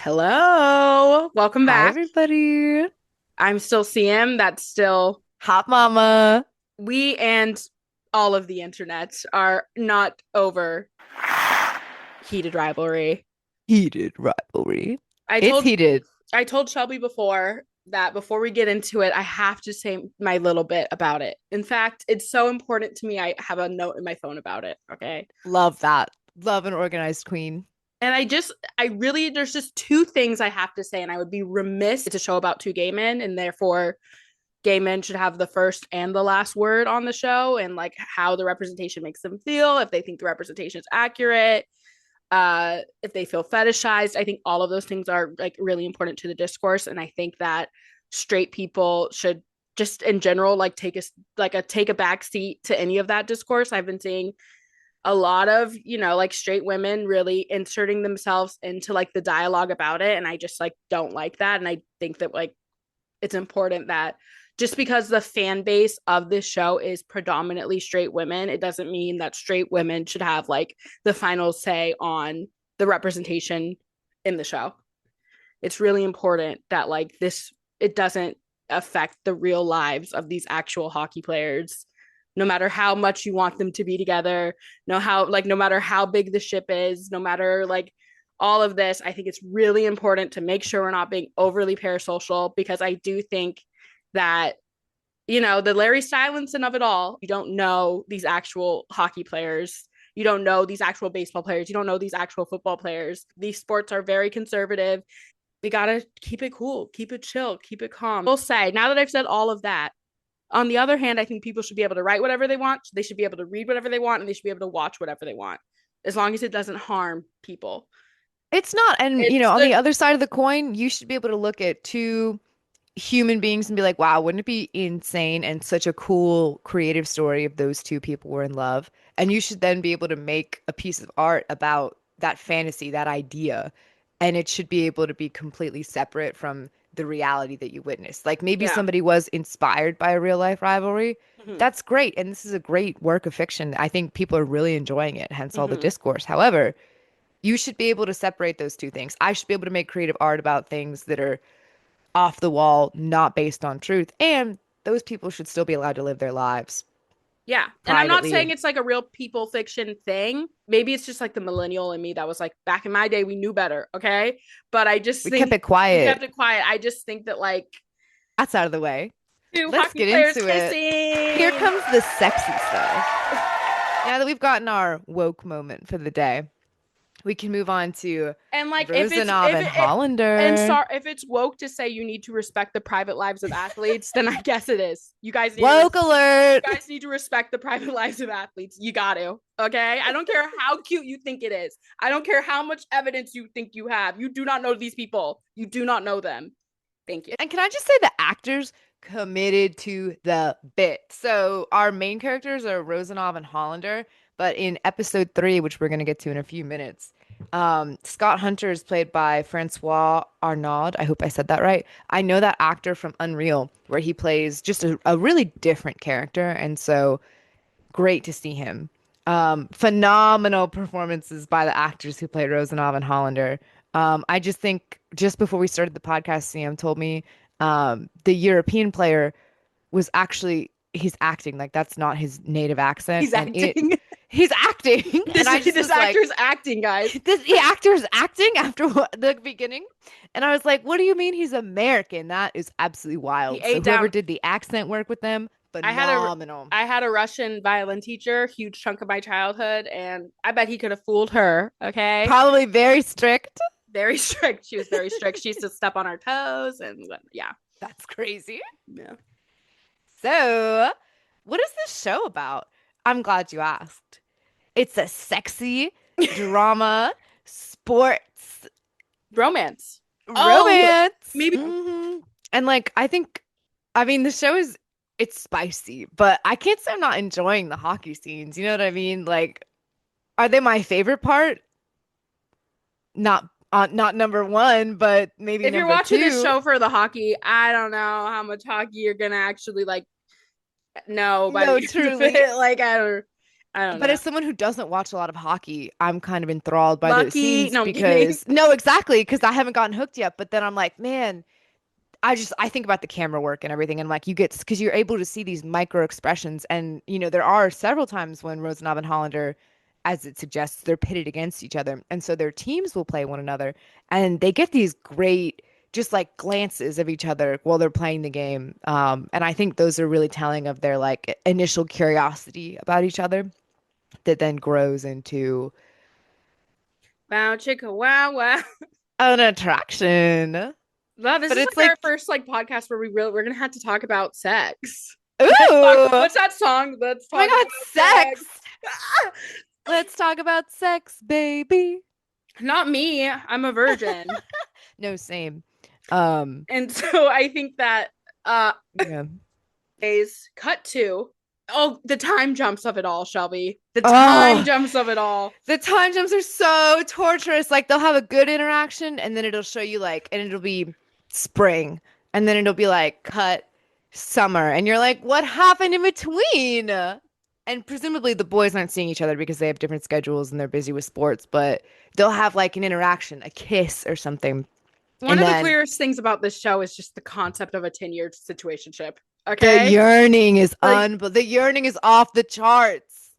Hello. Welcome Hi, back. everybody. I'm still CM. That's still Hot mama. we and all of the internet are not over heated rivalry. Heated rivalry. I It's told heated. I told Shelby before that before we get into it, I have to say my little bit about it. In fact, it's so important to me. I have a note in my phone about it. Okay. Love that. Love an organized queen. And I really, there's just two things I have to say, and I would be remiss. It's a show about two gay men, and therefore gay men should have the first and the last word on the show, and like how the representation makes them feel, if they think the representation is accurate, if they feel fetishized. I think all of those things are like really important to the discourse, and I think that straight people should just in general like take a back seat to any of that discourse. I've been seeing a lot of like straight women really inserting themselves into like the dialogue about it, and I just like don't like that, and I think that like it's important that just because the fan base of this show is predominantly straight women, it doesn't mean that straight women should have like the final say on the representation in the show. It's really important that like this it doesn't affect the real lives of these actual hockey players, no matter how much you want them to be together, no matter how big the ship is, no matter like all of this. I think it's really important to make sure we're not being overly parasocial, because I do think that the Larry Stylinson of it all, you don't know these actual hockey players. You don't know these actual baseball players. You don't know these actual football players. These sports are very conservative. We gotta keep it cool, keep it chill, keep it calm. We'll say, now that I've said all of that, on the other hand, I think people should be able to write whatever they want. They should be able to read whatever they want, and they should be able to watch whatever they want, as long as it doesn't harm people. It's not. And, It's on the the other side of the coin, you should be able to look at two human beings and be like, wow, wouldn't it be insane and such a cool creative story if those two people were in love? And you should then be able to make a piece of art about that fantasy, that idea. And it should be able to be completely separate from the reality that you witnessed. Like maybe yeah. somebody was inspired by a real life rivalry. Mm-hmm. That's great. And this is a great work of fiction. I think people are really enjoying it, hence all the Mm-hmm. discourse. However, you should be able to separate those two things. I should be able to make creative art about things that are off the wall, not based on truth. And those people should still be allowed to live their lives Yeah. And I'm not saying privately. it's like a real people fiction thing. Maybe it's just like the millennial in me that was like, back in my day, we knew better. Okay. But I just We kept think it we kept quiet. it quiet. I just think that like That's out of the way. two Let's hockey get players into it. Here kissing. comes the sexy stuff. Now that we've gotten our woke moment for the day, we can move on to And like if it's Rosanov if and it and Hollander. sorry if it's woke to say you need to respect the private lives of athletes, then I guess it is. Woke You alert! guys need to respect the private lives of athletes. You got to. Okay? I don't care how cute you think it is. I don't care how much evidence you think you have. You do not know these people. You do not know them. Thank you. And can I just say the actors committed to the bit? So our main characters are Rosanov and Hollander, but in episode 3, which we're going to get to in a few minutes, Scott Hunter is played by Francois Arnaud. I hope I said that right. I know that actor from Unreal, where he plays just a really different character, and so great to see him. Phenomenal performances by the actors who played Rosanov and Hollander. I just think just before we started the podcast, Sam told me the European player was actually he's acting like that's not his native accent, He's and it acting. he's acting, and I just This was like, actor's acting, guys. the actor's acting after the beginning, and I was like, what do you mean he's American? That is absolutely He wild. So ate whoever down. did the accent work with them, I had a phenomenal. I had a Russian violin teacher, huge chunk of my childhood, and I bet he could have fooled her. Okay. Probably very strict. Very strict. She was very strict. She used to step on our toes, and yeah. That's crazy. Yeah. So, what is this show about? I'm glad you asked. It's a sexy drama, sports, Romance. Oh, romance. maybe And like, I mean, the show is it's spicy, but I can't say I'm not enjoying the hockey scenes. You know what I mean? Like, are they my favorite part? Not number one, but maybe if you're number watching this two. show for the hockey, I don't know how much hockey you're gonna actually like know by the No, end of truly. it. Like I don't. I don't But know. as someone who doesn't watch a lot of hockey, I'm kind of enthralled by those Lucky. scenes No, I'm kidding. because no, exactly, because I haven't gotten hooked yet. But then I'm like, man, I think about the camera work and everything, and like you get because you're able to see these micro expressions, and there are several times when Rosanov and Hollander, as it suggests, they're pitted against each other, and so their teams will play one another, and they get these great just like glances of each other while they're playing the game, and I think those are really telling of their like initial curiosity about each other that then grows into Wow, chicka, wow, wow. an attraction. Love, this But is it's like our like, first like podcast where we're gonna have to talk about sex. ooh, Let's talk. oh What's that song? Let's my talk God, about sex. sex. Let's talk about sex, baby. Not me. I'm a virgin. No, same. Um, And so I think that uh yeah. is cut to the time jumps of it all, Shelby. The time Oh, jumps of it all. the time jumps are so torturous. Like they'll have a good interaction and then it'll show you like, and it'll be spring, and then it'll be like cut summer, and you're like, what happened in between? And presumably the boys aren't seeing each other because they have different schedules and they're busy with sports, but they'll have like an interaction, a kiss or something. One And of the then queerest things about this show is just the concept of a 10-year situationship. the Okay? yearning is Like, the yearning is off the charts.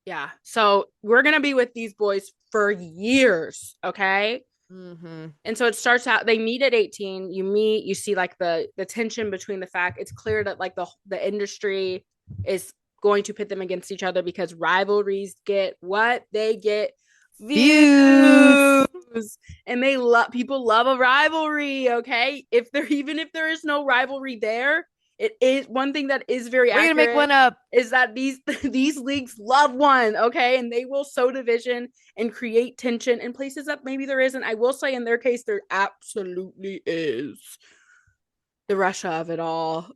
yeah. So we're gonna be with these boys for years, okay? Mm-hmm. And so it starts out they meet at 18, you meet, you see like the tension between the fact it's clear that like the industry is going to pit them against each other because rivalries get what they get views, Views. and they love people love a rivalry, okay? If there is no rivalry there, it is one thing that is very We're gonna make accurate one up. is that these leagues love one, okay? And they will sow division and create tension in places that maybe there isn't. I will say in their case, there absolutely is the Russia of it all.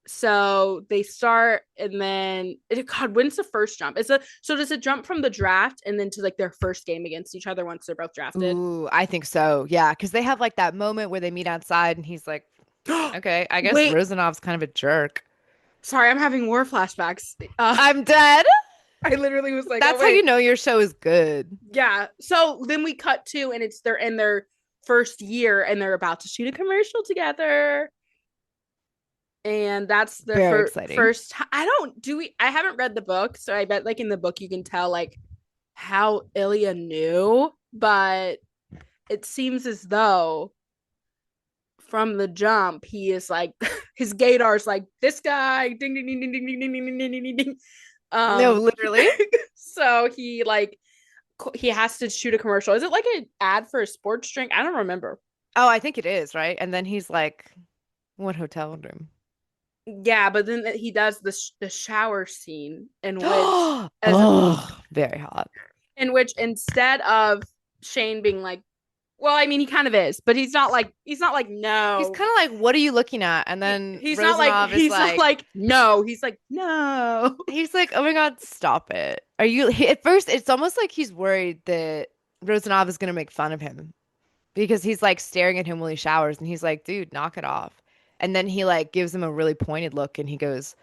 So they start and then God, when's the first jump? So does it jump from the draft and then to like their first game against each other once they're both drafted? Ooh, I think so. Yeah, because they have like that moment where they meet outside and he's like, okay, I guess Wait, Rosanov's kind of a jerk. sorry, I'm having war flashbacks. I'm dead. I literally was like, oh That's how you wait, know your show is good. yeah. So then we cut to and they're in their first year and they're about to shoot a commercial together. And that's their Very exciting. first. I don't do we. I haven't read the book, so I bet like in the book you can tell like how Ilya knew, but it seems as though from the jump he is like his gaydar's like this guy ding ding ding ding ding ding ding ding ding ding ding. No, Um, literally. so he has to shoot a commercial. Is it like an ad for a sports drink? I don't remember. Oh, I think it is, right? And then he's like, what hotel room? Yeah, but then he does the shower scene as a Oh, very hot. in which instead of Shane being like, well, I mean, he kind of is, but he's not like He's no. kind of like, what are you looking at? And then He's not like Rosanov is like, no. He's like no. he's like, oh my God, stop it. Are you at first it's almost like he's worried that Rosanov is gonna make fun of him because he's like staring at him while he showers and he's like, dude, knock it off. And then he like gives him a really pointed look and he goes,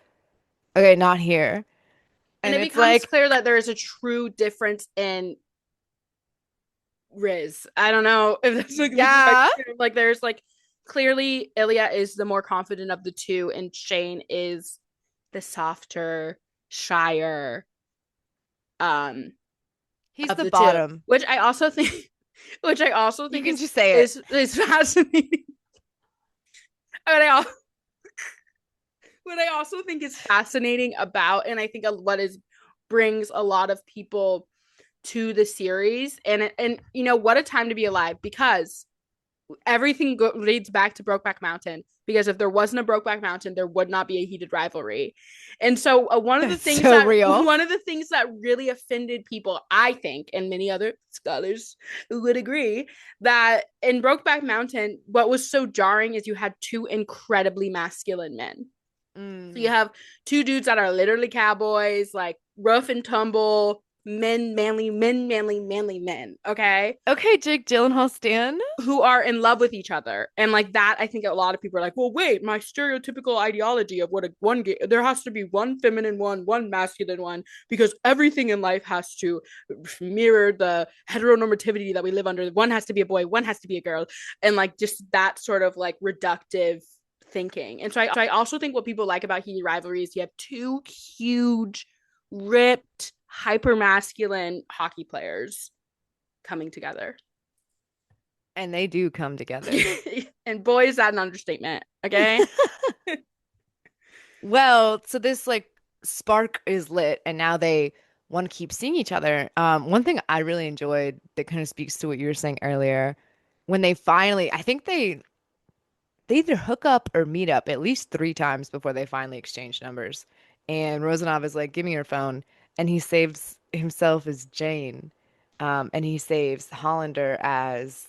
okay, not here. And And it it's becomes like, clear that there is a true difference in Riz. I don't know if that's like the yeah, correct term. Like there's like clearly Ilya is the more confident of the two, and Shane is the softer, shyer he's of the the two. bottom. Which I also You think can just say it. is fascinating. But what I also think is fascinating about, and I think what is brings a lot of people to the series, and you know what a time to be alive because everything leads back to Brokeback Mountain. Because if there wasn't a Brokeback Mountain, there would not be a Heated Rivalry. And so That's so real. one of the things that really offended people, I think, and many other scholars would agree, that in Brokeback Mountain, what was so jarring is you had two incredibly masculine men. So you Mm. have two dudes that are literally cowboys, like rough and tumble, manly men, okay? Okay, Jake Gyllenhaal stan. Who are in love with each other. And like that, I think a lot of people are like, well, wait, my stereotypical ideology of what a one there has to be one feminine one masculine one, because everything in life has to mirror the heteronormativity that we live under. One has to be a boy, one has to be a girl, and like just that sort of like reductive thinking. And so I also think what people like about Heated Rivalry is you have two huge, ripped, hyper masculine hockey players coming together. And they do come together. And boy, is that an understatement. Okay. Well, so this like spark is lit and now they want to keep seeing each other. One thing I really enjoyed that kind of speaks to what you were saying earlier, when they finally, I think they either hook up or meet up at least 3 times before they finally exchange numbers. And Rozanov is like, give me your phone. And he saves himself as Jane. And he saves Hollander as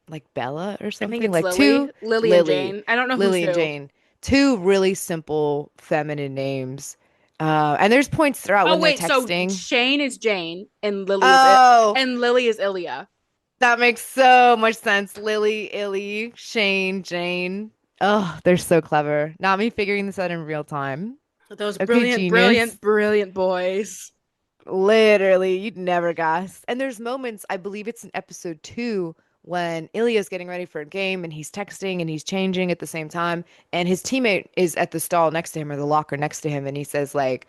like Bella or I think something. it's Like two Lily and Lily, Jane. I don't know who's Lily and who. Jane. Two really simple feminine names. And there's points throughout Oh when they're wait, so texting. Shane is Jane and Oh, Lily is Ilya. that makes so much sense. Lily, Illy, Shane, Jane. Oh, they're so clever. Not me figuring this out in real time. Those Okay, brilliant, genius. brilliant, brilliant boys. Literally, you'd never guess. And there's moments, I believe it's in episode 2, when Ilya's getting ready for a game and he's texting and he's changing at the same time. And his teammate is at the stall next to him or the locker next to him. And he says, like,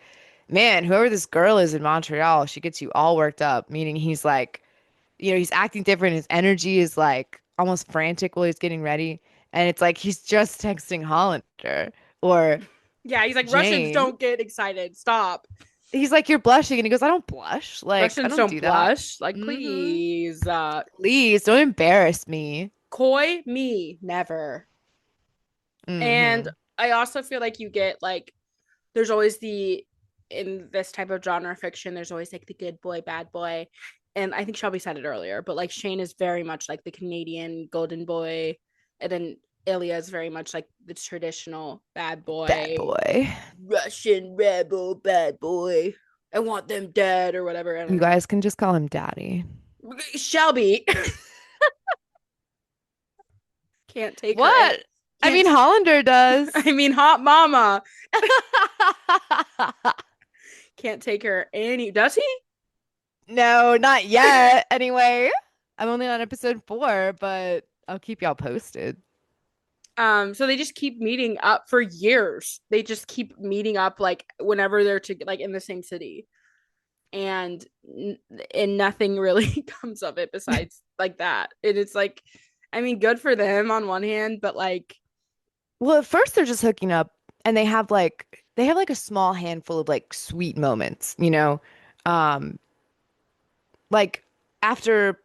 man, whoever this girl is in Montreal, she gets you all worked up. Meaning he's like, he's acting different. His energy is like almost frantic while he's getting ready. And it's like he's just texting Hollander or Yeah, he's like, Russians Jane. don't get excited. Stop. He's like, you're blushing. And he goes, I don't blush. Like, I Russians don't don't do that. blush. Like, Mm-hmm. please. Please don't embarrass me. Coy me, never. And Mm-hmm. I also feel like you get like there's always the in this type of genre fiction, there's always like the good boy, bad boy. And I think Shelby said it earlier, but like Shane is very much like the Canadian golden boy. And then Ilya is very much like the traditional bad Bad boy, boy. Russian rebel bad boy. I want them dead or whatever. I don't You know. guys can just call him Daddy. Shelby can't take her and What? I can't mean, Hollander does. I mean hot mama can't take her any does he? No, not yet. Anyway, I'm only on episode 4, but I'll keep y'all posted. So they just keep meeting up for years. They just keep meeting up like whenever they're to like in the same city, and and nothing really comes of it besides like that. And it's like, I mean, good for them on one hand, but like, Well, at first they're just hooking up and they have like a small handful of like sweet moments, you know? Um, like after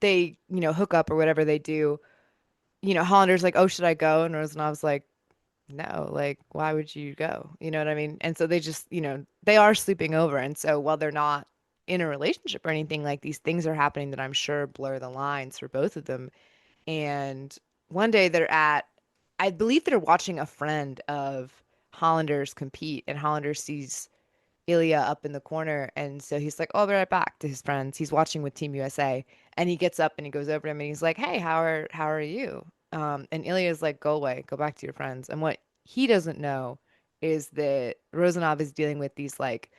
they, hook up or whatever they do, Hollander's like, "Oh, should I go?" And Rosanov's like, "No, like why would you go?" You know what I mean? And so they just, they are sleeping over. And so while they're not in a relationship or anything, like these things are happening that I'm sure blur the lines for both of them. And one day I believe they're watching a friend of Hollander's compete, and Hollander sees Ilya up in the corner. And so he's like, "Oh, I'll be right back," to his friends. He's watching with Team USA. And he gets up and he goes over to him and he's like, "Hey, how are you?" And Ilya's like, "Go away, go back to your friends." And what he doesn't know is that Rozanov is dealing with these like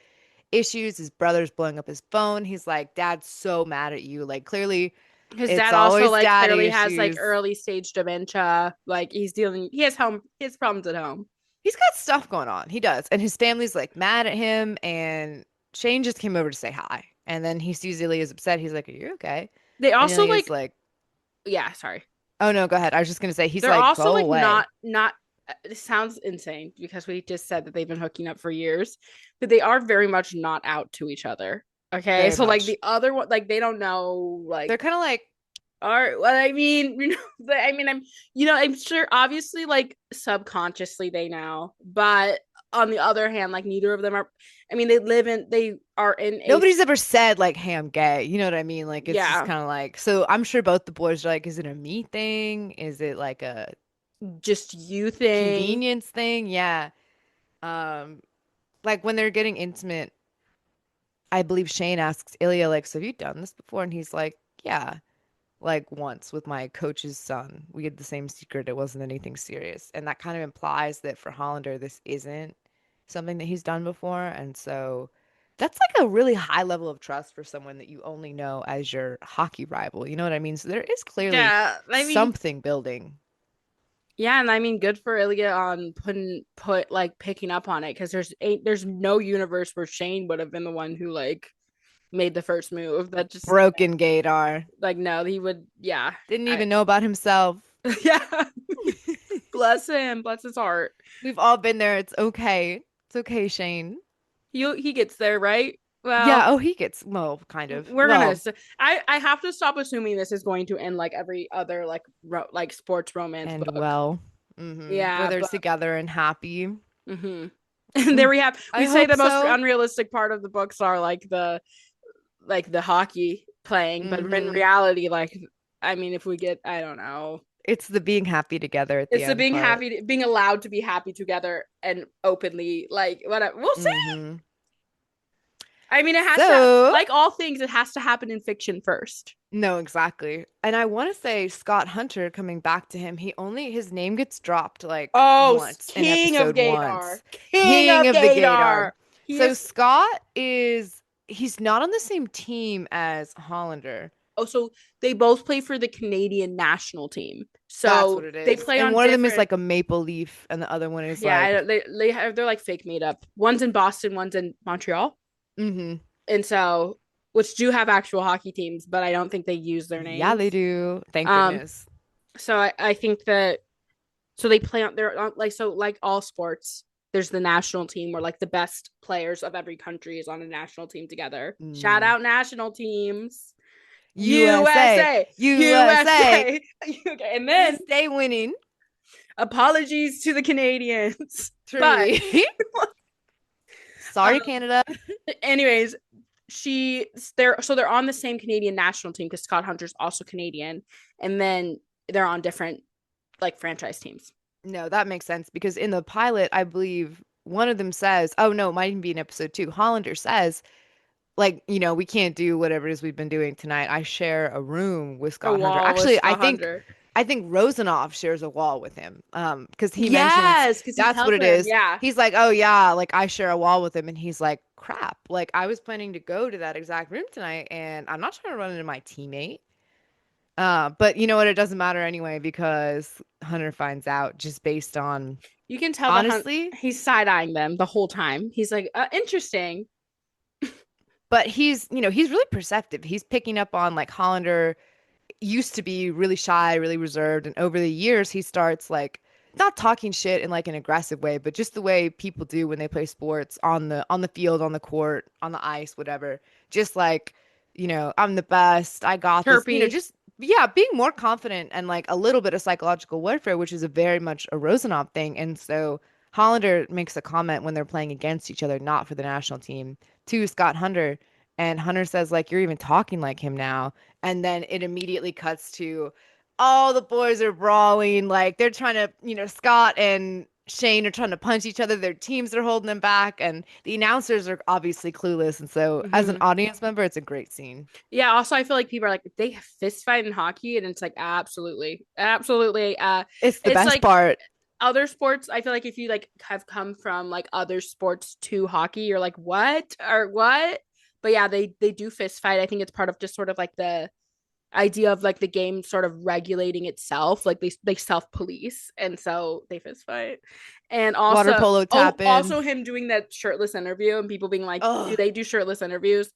issues. His brother's blowing up his phone. He's like, "Dad's so mad at you." Like clearly his it's dad also always like daddy clearly has like issues. early stage dementia. Like he has problems at home. He's got stuff going on. He does. And his family's like mad at him. And Shane just came over to say hi. And then he sees Ilya's upset. He's like, "Are you okay?" They And also Ilya's like, like, yeah, sorry. "Oh no, go ahead." I was just gonna say, he's They're like, also "Go like away." not it sounds insane because we just said that they've been hooking up for years, but they are very much not out to each other. Okay. Very So like much. the other one, like they don't know like They're kind of like, are well, I mean, I mean, I'm sure obviously like subconsciously they know, but on the other hand, like neither of them are I mean, they are in a nobody's ever said like, "Hey, I'm gay." You know what I mean? Like it's just yeah, kind of like, so I'm sure both the boys are like, is it a me thing? Is it like a just you thing. convenience thing? Yeah. Um, like when they're getting intimate I believe Shane asks Ilya, like, so have you done this before? And he's like, yeah, like once with my coach's son. We had the same secret. It wasn't anything serious. And that kind of implies that for Hollander, this isn't something that he's done before. And so that's like a really high level of trust for someone that you only know as your hockey rival. You know what I mean? So there is clearly Yeah, I mean, something building. yeah, and I mean, good for Ilya on picking up on it because there's no universe where Shane would have been the one who like made the first move. That just Broken Gator. like no, he would. Yeah, Didn't I even know about himself. yeah. Bless him, bless his heart. We've all been there. It's okay. It's okay, Shane. He gets there, right? Yeah, Well, oh, he gets, well, kind of. we're gonna. Well, s- I have to stop assuming this is going to end like every other like sports romance and book. well, where Yeah, they're but together and happy. and there we have. I We say hope the most so. unrealistic part of the books are like the hockey playing, but in hmm reality, like I mean, if we get, I don't know, It's the being happy together at the it's the end being part. happy, being allowed to be happy together and openly, like whatever. We'll see. hmm I mean, it has to, So, like all things, it has to happen in fiction first. no, exactly. And I want to say Scott Hunter coming back to him, his name gets dropped like Oh, once in King of episode Gaydar, once. King King of of the Gaydar. Gaydar. He So is. Scott he's not on the same team as Hollander. Oh, so they both play for the Canadian national team. That's what So it they is. play And on one of them is different. like a maple leaf, and the other one is Yeah, like, they're like fake made up. One's in Boston, one's in Montreal, mm-hmm. and so which do have actual hockey teams, but I don't think they use their Yeah, they names. do. Thank Um, goodness. so I think that so they play on they're on, like so like all sports. There's the national team where like the best players of every country is on a national team together. Shout Mm. out national teams. USA, USA, USA. USA. Okay, and We then stay winning. apologies to the Canadians. But Truly. um, Sorry, Canada. anyways, they're on the same Canadian national team because Scott Hunter's also Canadian, and then they're on different like franchise teams. No, that makes sense because in the pilot, I believe one of them says, oh no, it might even be in episode 2. Hollander says, like, we can't do whatever it is we've been doing tonight. I share a room with A Scott Hunter. wall with Actually, I Scott think Hunter. I think Rosanov shares a wall with him. Because he mentions Yes, because he that's tells what it him, is. yeah. He's like, oh yeah, like I share a wall with him, and he's like, crap. Like I was planning to go to that exact room tonight, and I'm not trying to run into my teammate. But you know what? It doesn't matter anyway because Hunter finds out just based on You can tell honestly. he's side eyeing them the whole time. He's like, interesting. But he's really perceptive. He's picking up on like Hollander used to be really shy, really reserved, and over the years he starts like not talking shit in like an aggressive way, but just the way people do when they play sports on the field, on the court, on the ice, whatever. Just like, I'm the best. I got this. Chirpy. Just yeah, being more confident and like a little bit of psychological warfare, which is a very much a Rosanov thing. And so Hollander makes a comment when they're playing against each other, not for the national team, to Scott Hunter. And Hunter says, like, you're even talking like him now. And then it immediately cuts to all the boys are brawling. Like they're trying to, Scott and Shane are trying to punch each other. Their teams are holding them back. And the announcers are obviously clueless. And so, as an Mm-hmm. audience member, it's a great scene. Yeah. Also, I feel like people are like, they fist fight in hockey. And it's like, absolutely. Absolutely. It's the It's best like part. other sports. I feel like if you like have come from like other sports to hockey, you're like, what or what? But yeah, they do fist fight. I think it's part of just sort of like the idea of like the game sort of regulating itself, like they self-police, and so they fist fight. And Water also, polo oh, tap in. also him doing that shirtless interview and people being like, do Oh, they do shirtless interviews?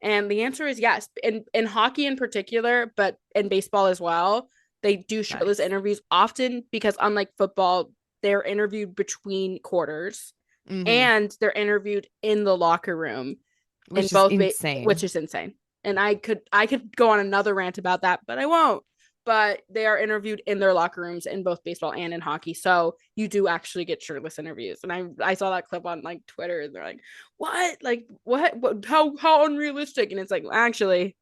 And the answer is yes. In hockey in particular, but in baseball as well, they do shirtless nice. interviews often because unlike football, they're interviewed between quarters hmm and they're interviewed in the locker room in Which is both which insane. is insane. And I could go on another rant about that, but I won't. But they are interviewed in their locker rooms in both baseball and in hockey, so you do actually get shirtless interviews. And I saw that clip on like Twitter, and they're like, "What? Like what? How unrealistic?" And it's like, actually,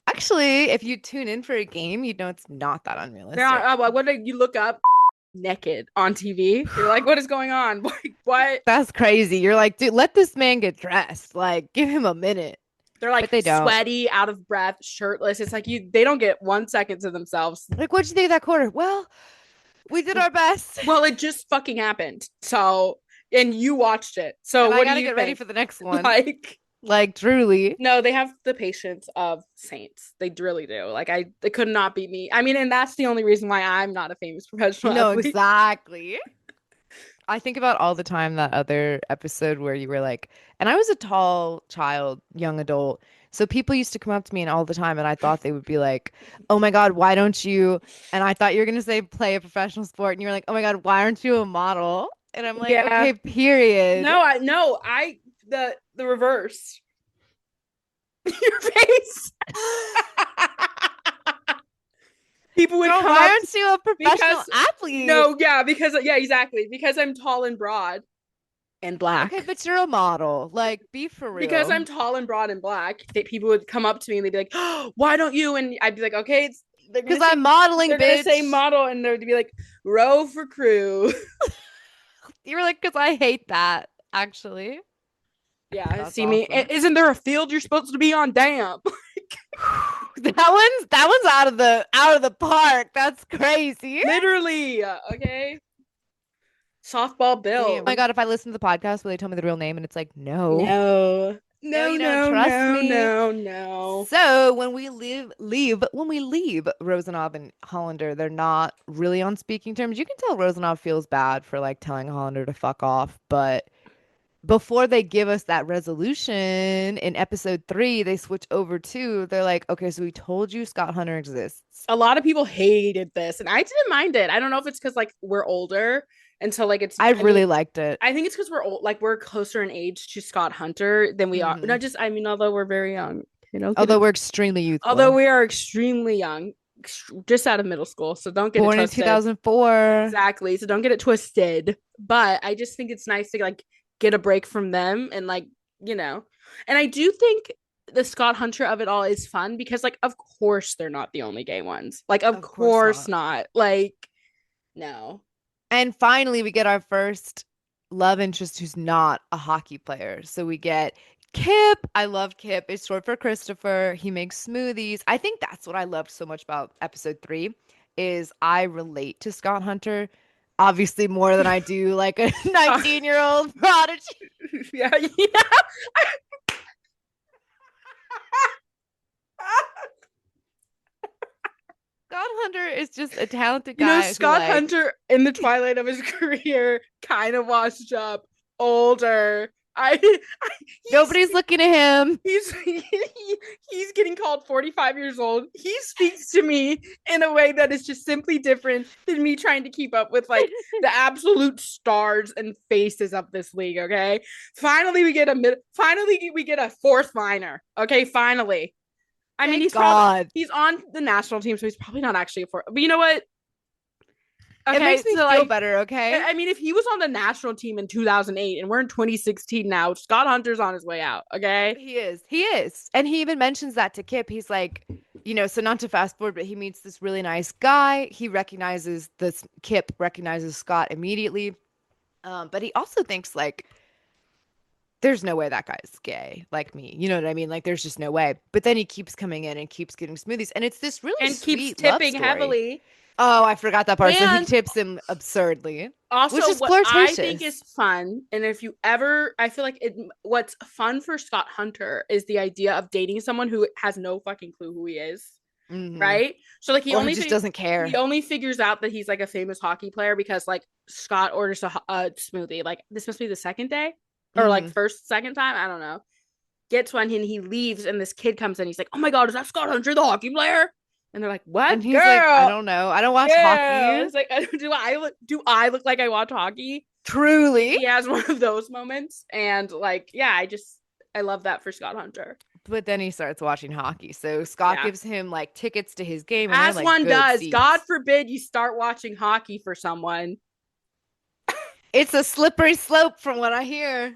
Actually, if you tune in for a game, you'd know it's not that they're on. unrealistic. What did you look up naked on TV? You're like, what is going on? Like, what? That's crazy. You're like, dude, let this man get dressed. Like, give him a minute. They're like But they don't. sweaty, out of breath, shirtless. It's like they don't get 1 second to themselves. Like, what'd you think of that quarter? Well, we did our best. Well, it just fucking happened. So, and you watched it. So, And I what do gotta you get ready think? for the next one. Like, Like, truly. no, they have the patience of saints. They really do. Like, they could not beat me. I mean, and that's the only reason why I'm not a famous professional No, athlete. exactly. I think about all the time that other episode where you were like, and I was a tall child, young adult. So people used to come up to me and all the time, and I thought they would be like, "Oh my God, why don't you?" And I thought you were gonna say play a professional sport, and you're like, "Oh my God, why aren't you a model?" And I'm like, Yeah. "Okay, period." No, I the reverse. Your face. People would Girl, come why up aren't you a professional because athlete? no, yeah, exactly. Because I'm tall and broad and Okay, black. but you're a model. Like, be for Because real. I'm tall and broad and black, people would come up to me and they'd be like, oh, "Why don't you?" And I'd be like, "Okay, Because I'm modeling, they're gonna say bitch. model," and they'd be like, "Row for crew." You were like, because I hate that, actually. Yeah, That's see me. awesome. Isn't there a field you're supposed to be on? Damn. That one's out of the park. That's crazy. Literally. Okay. Softball Damn. Oh Bill. my God, if I listen to the podcast, will they tell me the real name? And it's like, no. No. No, No, you don't no, trust no, me. no, no. So when we leave Rosanov and Hollander, they're not really on speaking terms. You can tell Rosanov feels bad for like telling Hollander to fuck off, but before they give us that resolution in episode 3, they switch over to they're like, okay, so we told you Scott Hunter exists. A lot of people hated this, and I didn't mind it. I don't know if it's because like we're older, and so like it's. I I mean, really liked it. I think it's because we're old, like we're closer in age to Scott Hunter than we are. Hmm. Not just, I mean, although we're very young, get Although it. we're extremely Although youthful. we are extremely young, just out of middle school, so don't get it Born in twisted. 2004. Exactly, so don't get it twisted. But I just think it's nice to like get a break from them and like you know, and I do think the Scott Hunter of it all is fun because like of course they're not the only gay ones. Like of Of course course not. not. Like no. And finally, we get our first love interest who's not a hockey player. So we get Kip. I love Kip. It's short for Christopher. He makes smoothies. I think that's what I loved so much about episode 3 is I relate to Scott Hunter obviously more than I do like a Uh, 19-year-old prodigy. yeah, yeah. Scott Hunter is just a talented You know, guy who Scott like Hunter in the twilight of his career kind of washed up, older. I nobody's looking at him. he's he's getting called 45 years old. He speaks to me in a way that is just simply different than me trying to keep up with like the absolute stars and faces of this league. Okay, finally we get a fourth liner. Okay, finally. I mean, Thank God. he's on the national team, so he's probably not actually a fourth. But you know what? It Okay, makes me so feel like better, okay? I mean, if he was on the national team in 2008 and we're in 2016 now, Scott Hunter's on his way out. Okay. He is. He is. And he even mentions that to Kip. He's like, so not to fast forward, but he meets this really nice guy. He recognizes this, Kip recognizes Scott immediately. But he also thinks like, there's no way that guy's gay like me. You know what I mean? Like, there's just no way. But then he keeps coming in and keeps getting smoothies. And it's this really And keeps sweet love tipping story. heavily. Oh, I forgot that part. So he And tips him absurdly, which also, is what I think flirtatious. is fun, and if you ever, I feel like what's fun for Scott Hunter is the idea of dating someone who has no fucking clue who he is. Hmm. Right? So like Or who just doesn't he care. only figures out that he's like a famous hockey player because like Scott orders a smoothie. Like this must be the second day or like Hmm. first second time. I don't know. Gets one and he leaves and this kid comes in. He's like, "Oh my god, is that Scott Hunter, the hockey player?" And they're like, And "What, he's like, I girl?" don't know. I don't watch Yeah, hockey. it's like, do I look like I watch hockey? Truly. He has one of those moments, and like, yeah, I love that for Scott Hunter. But then he starts watching hockey. So Scott Yeah, gives him like tickets to his game and they're as like one good does. God seats. forbid you start watching hockey for someone. It's a slippery slope from what I hear.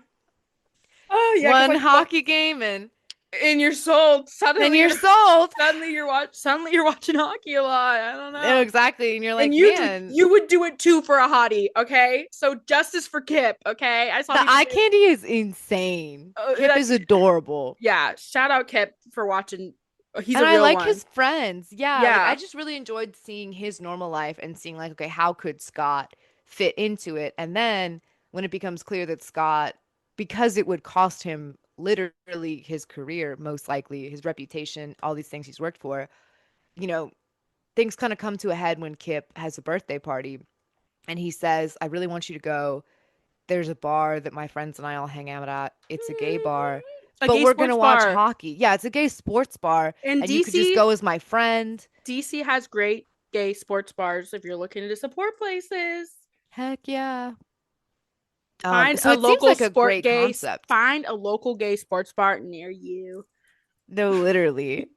Oh yeah, because One like what? hockey game and And you're sold. Then you're sold. Suddenly you're watching hockey a lot. I don't No, know. exactly. And you're And like, man, you would do it too for a hottie, okay? So justice for Kip, okay? I saw the people eye say, candy is insane. Kip like, is adorable. yeah, shout out Kip for watching. He's And a I real like one. his friends. Yeah, like I Yeah. just really enjoyed seeing his normal life and seeing like, okay, how could Scott fit into it? And then when it becomes clear that Scott, because it would cost him literally his career, most likely his reputation, all these things he's worked for, you know, things kind of come to a head when Kip has a birthday party and he says, I really want you to go. There's a bar that my friends and I all hang out at. It's a gay bar, A but gay we're gonna sports watch bar. hockey. Yeah, it's a gay sports bar, And and you could just go as my friend. DC has great gay sports bars if you're looking to support places. Heck yeah. Find So a it seems local like a sport great gay concept. find a local gay sports bar near you. No, literally.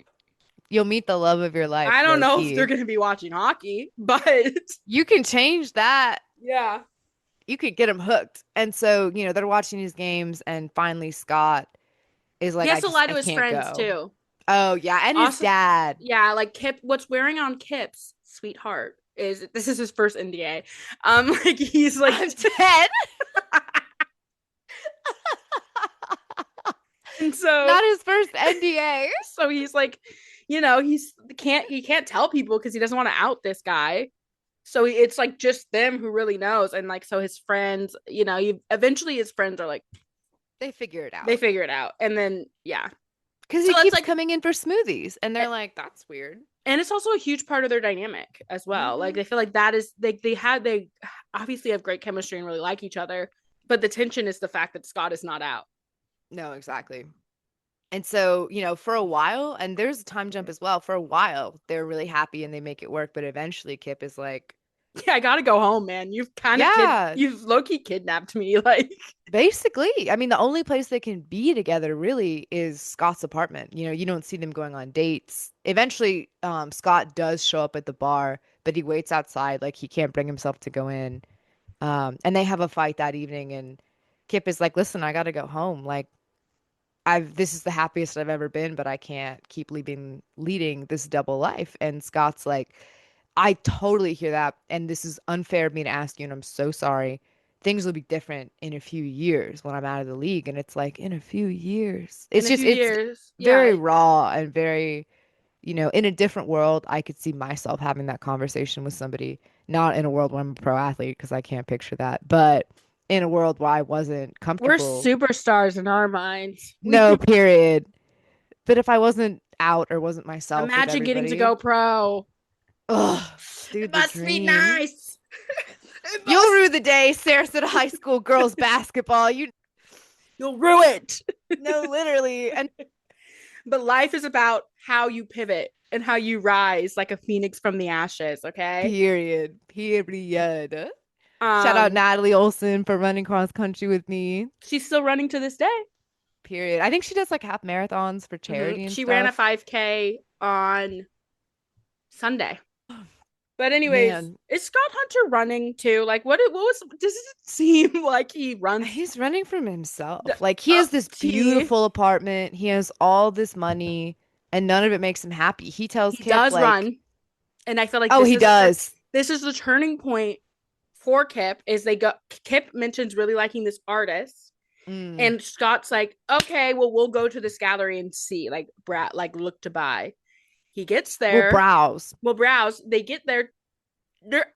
You'll meet the love of your life, I don't low know if they're key. going to be watching hockey, but You can change that. yeah. You could get them hooked. And so, they're watching these games, and finally Scott is He like, has to lie I to his can't friends go. too. Oh, yeah. And his Also, dad. yeah, like Kip, what's wearing on Kip's sweetheart is this is his first NDA. Like he's like I'm 10. and so Not his first NDA. so he's like, he can't tell people because he doesn't want to out this guy. So it's like just them who really knows, and like so his friends, eventually his friends are like They figure it they out. figure it out, and then yeah, Because so he that's keeps like, coming in for smoothies. And they're like, that's weird. and it's also a huge part of their dynamic as well. Like Hmm. they feel like that is they obviously have great chemistry and really like each other, but the tension is the fact that Scott is not out. No, exactly. And so, for a while, and there's a time jump as well, for a while, they're really happy and they make it work. But eventually, Kip is like, Yeah, I gotta go home, man. yeah, You've low key kidnapped me. Like, basically. I mean, the only place they can be together really is Scott's apartment. You don't see them going on dates. Eventually, Scott does show up at the bar, but he waits outside. Like, he can't bring himself to go in. And they have a fight that evening. And Kip is like, listen, I got to go home. Like, this is the happiest I've ever been, but I can't keep leading this double life. And Scott's like, I totally hear that. And this is unfair of me to ask you, and I'm so sorry. Things will be different in a few years when I'm out of the league. And it's like, in a few years. in It's a just, few it's years, very yeah. raw and very, in a different world, I could see myself having that conversation with somebody, not in a world where I'm a pro athlete, because I can't picture that, but in a world where I wasn't We're comfortable. superstars in our minds. No, We period. But if I wasn't out or wasn't myself with imagine getting to everybody, go pro. ugh, It dude, the must be dream. nice. It You'll must. rue the day Sarasota High School girls basketball. You You'll rue it. know, literally. And But life is about how you pivot and how you rise like a phoenix from the ashes. Okay. period. Shout out Um, Natalie Olson for running cross country with me. she's still running to this day. Period. I think she does like half marathons for charity and She ran a stuff. 5K on Sunday. But anyways, Man, is Scott Hunter running too? Like, what was? Does it seem like he runs? he's running from himself. Like he has this Tea. beautiful apartment. He has all this money and none of it makes him happy. He tells He Kip does like, run, and I feel like "Oh, he does." this is the turning point for Kip. Is they go Kip mentions really liking this artist, Mm. and Scott's like, okay, well, we'll go to this gallery and see, like, Brat, like, look to buy. He gets We'll there. browse. We'll browse. They get there.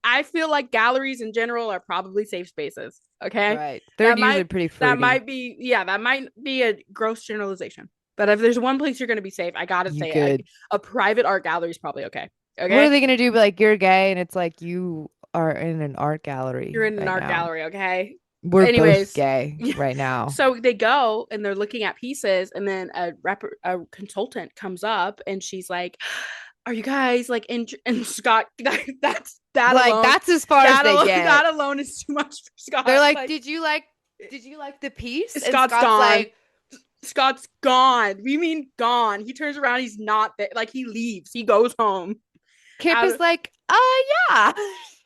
I feel like galleries in general are probably safe spaces. Okay, Right. They're that usually might pretty fruity. that might be a gross generalization. But if there's one place you're going to be safe, I gotta You say could. a private art gallery is probably okay. What are Okay, they gonna do? Be like, you're gay, and it's like you are in an art you're gallery in an right art now. gallery. Okay, We're both anyways, gay right now. so they go and they're looking at pieces, and then a consultant comes up and she's like, "Are you guys like in?" And Scott, that Like alone, that's as far as they get. that alone is too much for They're Scott. like, Like did you like the piece? And Scott's Scott's gone. like, Scott's gone. We mean gone. He turns around. He's not there. Like he leaves. He goes home. Kip Out is of, like, yeah.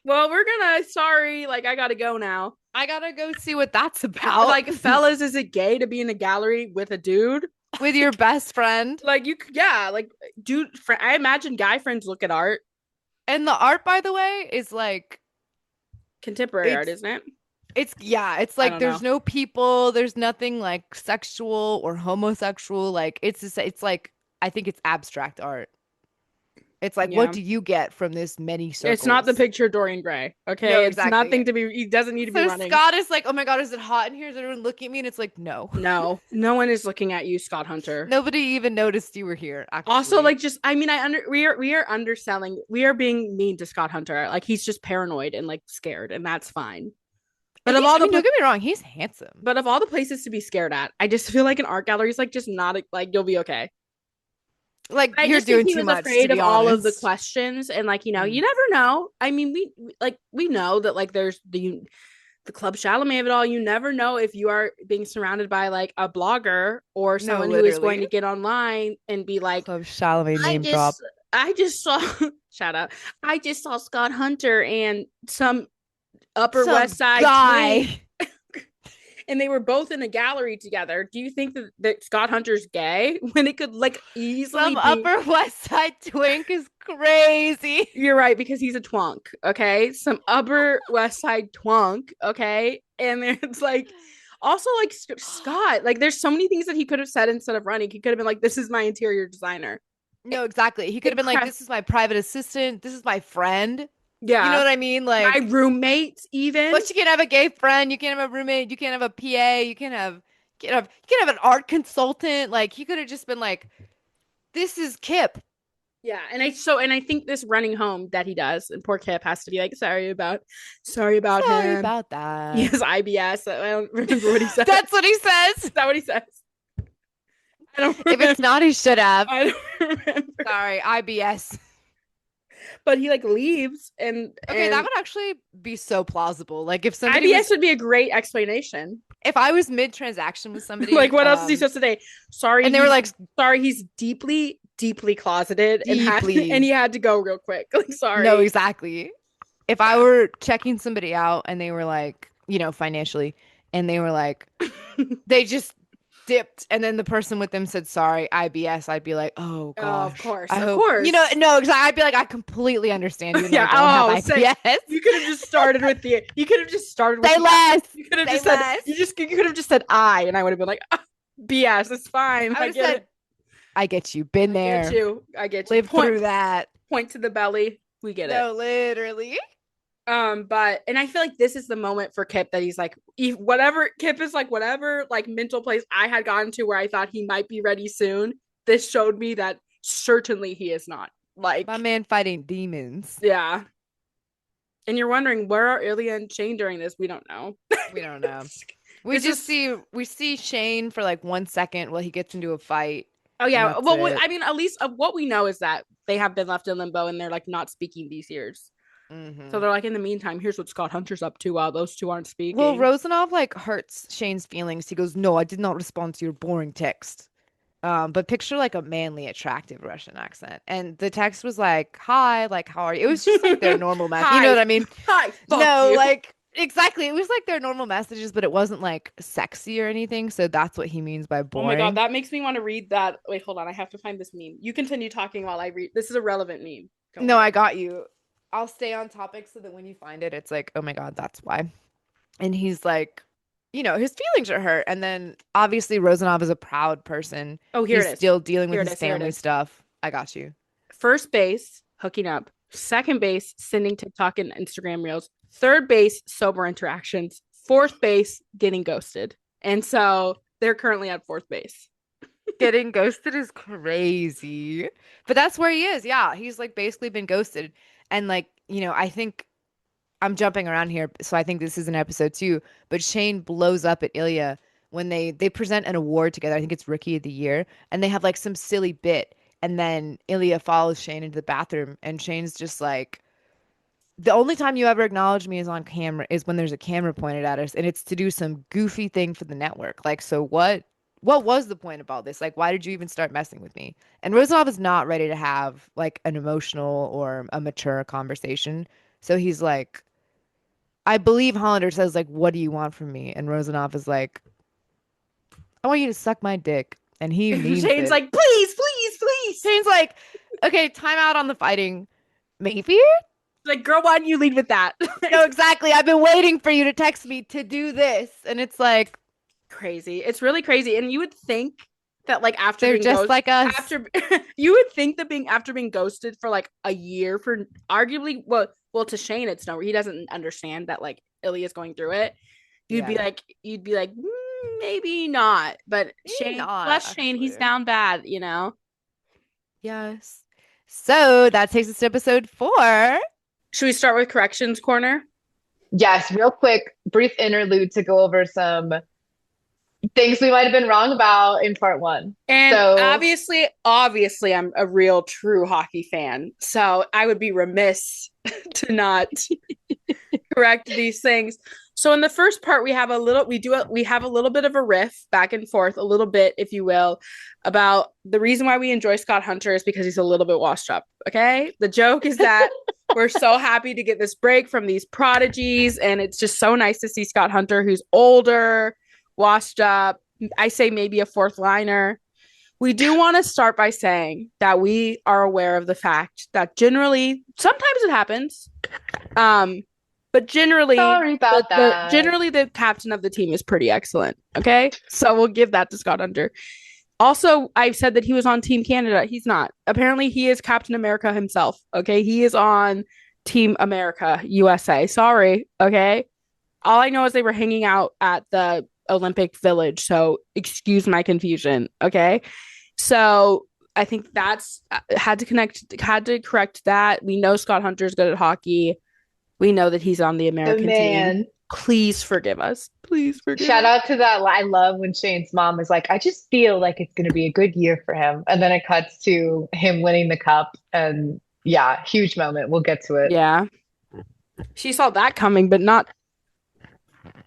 well, we're gonna. Sorry. Like I gotta go now. I gotta go see what that's about. Like fellas, is it gay to be in a gallery with a dude? with your best friend. Like yeah, like dude, I imagine guy friends look at art, And the art, by the way, is like contemporary art, it's isn't it? yeah, it's I like don't know. there's no people, there's nothing like sexual or homosexual. Like it's like I think it's abstract art. It's like what Yeah. do you get from this many It's not the circles? picture of Dorian Gray. No, Okay. It's exactly. nothing to be, he doesn't need to be So running. Scott is like, oh my God, is it hot in here? Is everyone looking at me? And it's like, no. No, no one is looking at you, Scott Hunter. Nobody even noticed you were here, Also, actually. like, just I mean, we are underselling. We are being mean to Scott Hunter. Like, he's just paranoid and like scared, and that's fine. But And of he's, all I the mean, don't get me wrong, he's handsome. but of all the places to be scared at, I just feel like an art gallery is like just not like you'll be okay. Like, I you're just think doing he too was much, to afraid of be all of the honest. questions and like you Mm. never know. I mean, we know that like there's the Club Chalamet of it all. You never know if you are being surrounded by like a blogger or No, someone who is going literally. to get online and be like, Club Chalamet I name drop. just I just saw shout out. I just saw Scott Hunter and some Upper West Some Side twink guy. and they were both in a gallery together. Do you think that Scott Hunter's gay when it could like easily Some be? Upper West Side twink is crazy. You're right because he's a twunk. Okay, some Upper West Side twunk. Okay, and it's like also like Scott. Like there's so many things that he could have said instead of running. He could have been like, "This is my interior designer." No, exactly. He could have been like, Incredible. this is my private assistant. This is my friend. You know Yeah, what I mean? my Like, roommates even. but you can't have a gay friend. You can't have a roommate. You can't have a PA. You can't have an art consultant. Like, he could have just been like, this is Kip. Yeah, and I think this running home that he does, and poor Kip has to be like, sorry about Sorry him. about He that. has IBS. I don't remember what he says. That's what he Is says. that what he says? I don't If it's remember. not, he should have. I don't remember. Sorry, IBS. But he like leaves, Okay, that and would actually be so plausible. Like if somebody IBS was, would be a great explanation. if I was mid-transaction with Like, somebody, what else is he supposed to say? and they were like Sorry, he's deeply closeted and had and deeply, he had to go real quick. Like, no, sorry. exactly. If I Yeah. were checking somebody out and they were like, financially, and they were like, they just dipped, and then the person with them said sorry, IBS, I'd be like, oh Oh, of gosh, course, I of hope, course. no, exactly. I'd be like, I completely understand you, and I Yeah. don't have Oh, say IBS. you could have just started with the. You could have just started with Say the. less. You could have Say just said. less. You could have just said I, and I would have been like, "Ah, BS. It's fine. I I would have get said, it. I get you. Been I get there. you. I get you. Lived through that. Point to the belly. We get it. No, literally. But and I feel like this is the moment for Kip that he's like, whatever Kip is like, whatever like mental place I had gotten to where I thought he might be ready soon. This showed me that certainly he is not. My Like, man fighting demons. yeah. And you're wondering where are Ilya and Shane during this? We don't know. We don't know. This is We see Shane for like 1 second while he gets into a fight, oh and yeah. that's Well, it. I mean, at least of what we know is that they have been left in limbo and they're like not speaking these years. So Hmm. they're like, in the meantime, here's what Scott Hunter's up to while those two aren't Well, speaking. Rosanov like hurts Shane's feelings. He goes, "No, I did not respond to your boring text." But picture like a manly, attractive Russian accent. And the text was like, "Hi, like how are you?" It was just like their normal mess. You know Hi, what I mean? hi, fuck No, you. like exactly. It was like their normal messages, but it wasn't like sexy or anything. So that's what he means by Oh my god, boring. that makes me want to read that. Wait, hold on. I have to find this meme. You continue talking while I read. This is a relevant meme. Don't No, I worry. got you. I'll stay on topic so that when you find it, it's like, oh my God, that's why. And he's like, his feelings are hurt. And then obviously Rozanov is a proud person. Oh, here He's it is. still dealing with Here it his is. Here it family is. stuff. I got you. First base, hooking up. Second base, sending TikTok and Instagram reels. Third base, sober interactions. Fourth base, getting ghosted. And so they're currently at fourth base. Getting ghosted is crazy. But that's where he is. Yeah. He's like basically been ghosted. And like, I think I'm jumping around here, so I think this is an episode too. But Shane blows up at Ilya when they present an award together. I think it's Rookie of the Year, and they have like some silly bit, and then Ilya follows Shane into the bathroom, and Shane's just like, "The only time you ever acknowledge me is on camera, is when there's a camera pointed at us, and it's to do some goofy thing for the network. Like, so what? What was the point of all this? Like, why did you even start messing with me?" And Rosanov is not ready to have like an emotional or a mature conversation. So he's like, I believe Hollander says like, "What do you want from me?" And Rosanov is like, "I want you to suck my dick." and he means Shane's it. like, please, please, please. Shane's like, okay, time out on the fighting. Maybe? Like, girl, why didn't you lead with that? No, exactly. I've been waiting for you to text me to do this. And it's like, Crazy. It's really crazy. And you would think that like after they're being just like us. after you would think that being after being ghosted for like a year for arguably to Shane it's no he doesn't understand that like Ilya's going through it. Yeah. You'd be like maybe not, but Maybe Shane, not, bless Shane, he's actually. down bad, you know. Yes. So that takes us to episode 4. Should we start with corrections corner? Yes, real quick, brief interlude to go over some things we might have been wrong about in part one. And So, obviously, I'm a real true hockey fan, so I would be remiss to not correct these things. So in the first part, we have a little bit of a riff back and forth, a little bit, if you will, about the reason why we enjoy Scott Hunter is because he's a little bit washed up. Okay, the joke is that we're so happy to get this break from these prodigies, and it's just so nice to see Scott Hunter, who's older, washed up. I say maybe a fourth liner. We do want to start by saying that we are aware of the fact that generally, sometimes it happens, but generally, sorry about that. generally the captain of the team is pretty excellent. Okay, so we'll give that to Scott Hunter. Also, I've said that he was on Team Canada. He's not. Apparently, he is Captain America himself. Okay, he is on Team America USA. Sorry. Okay, all I know is they were hanging out at the Olympic Village. So excuse my confusion. Okay. So I think that's had to correct that. We know Scott Hunter's good at hockey. We know that he's on the American team. Please forgive us. Please forgive Shout us. out to that. I love when Shane's mom is like, I just feel like it's going to be a good year for him. And then it cuts to him winning the cup. And yeah, huge moment. We'll get to it. Yeah. She saw that coming, but not.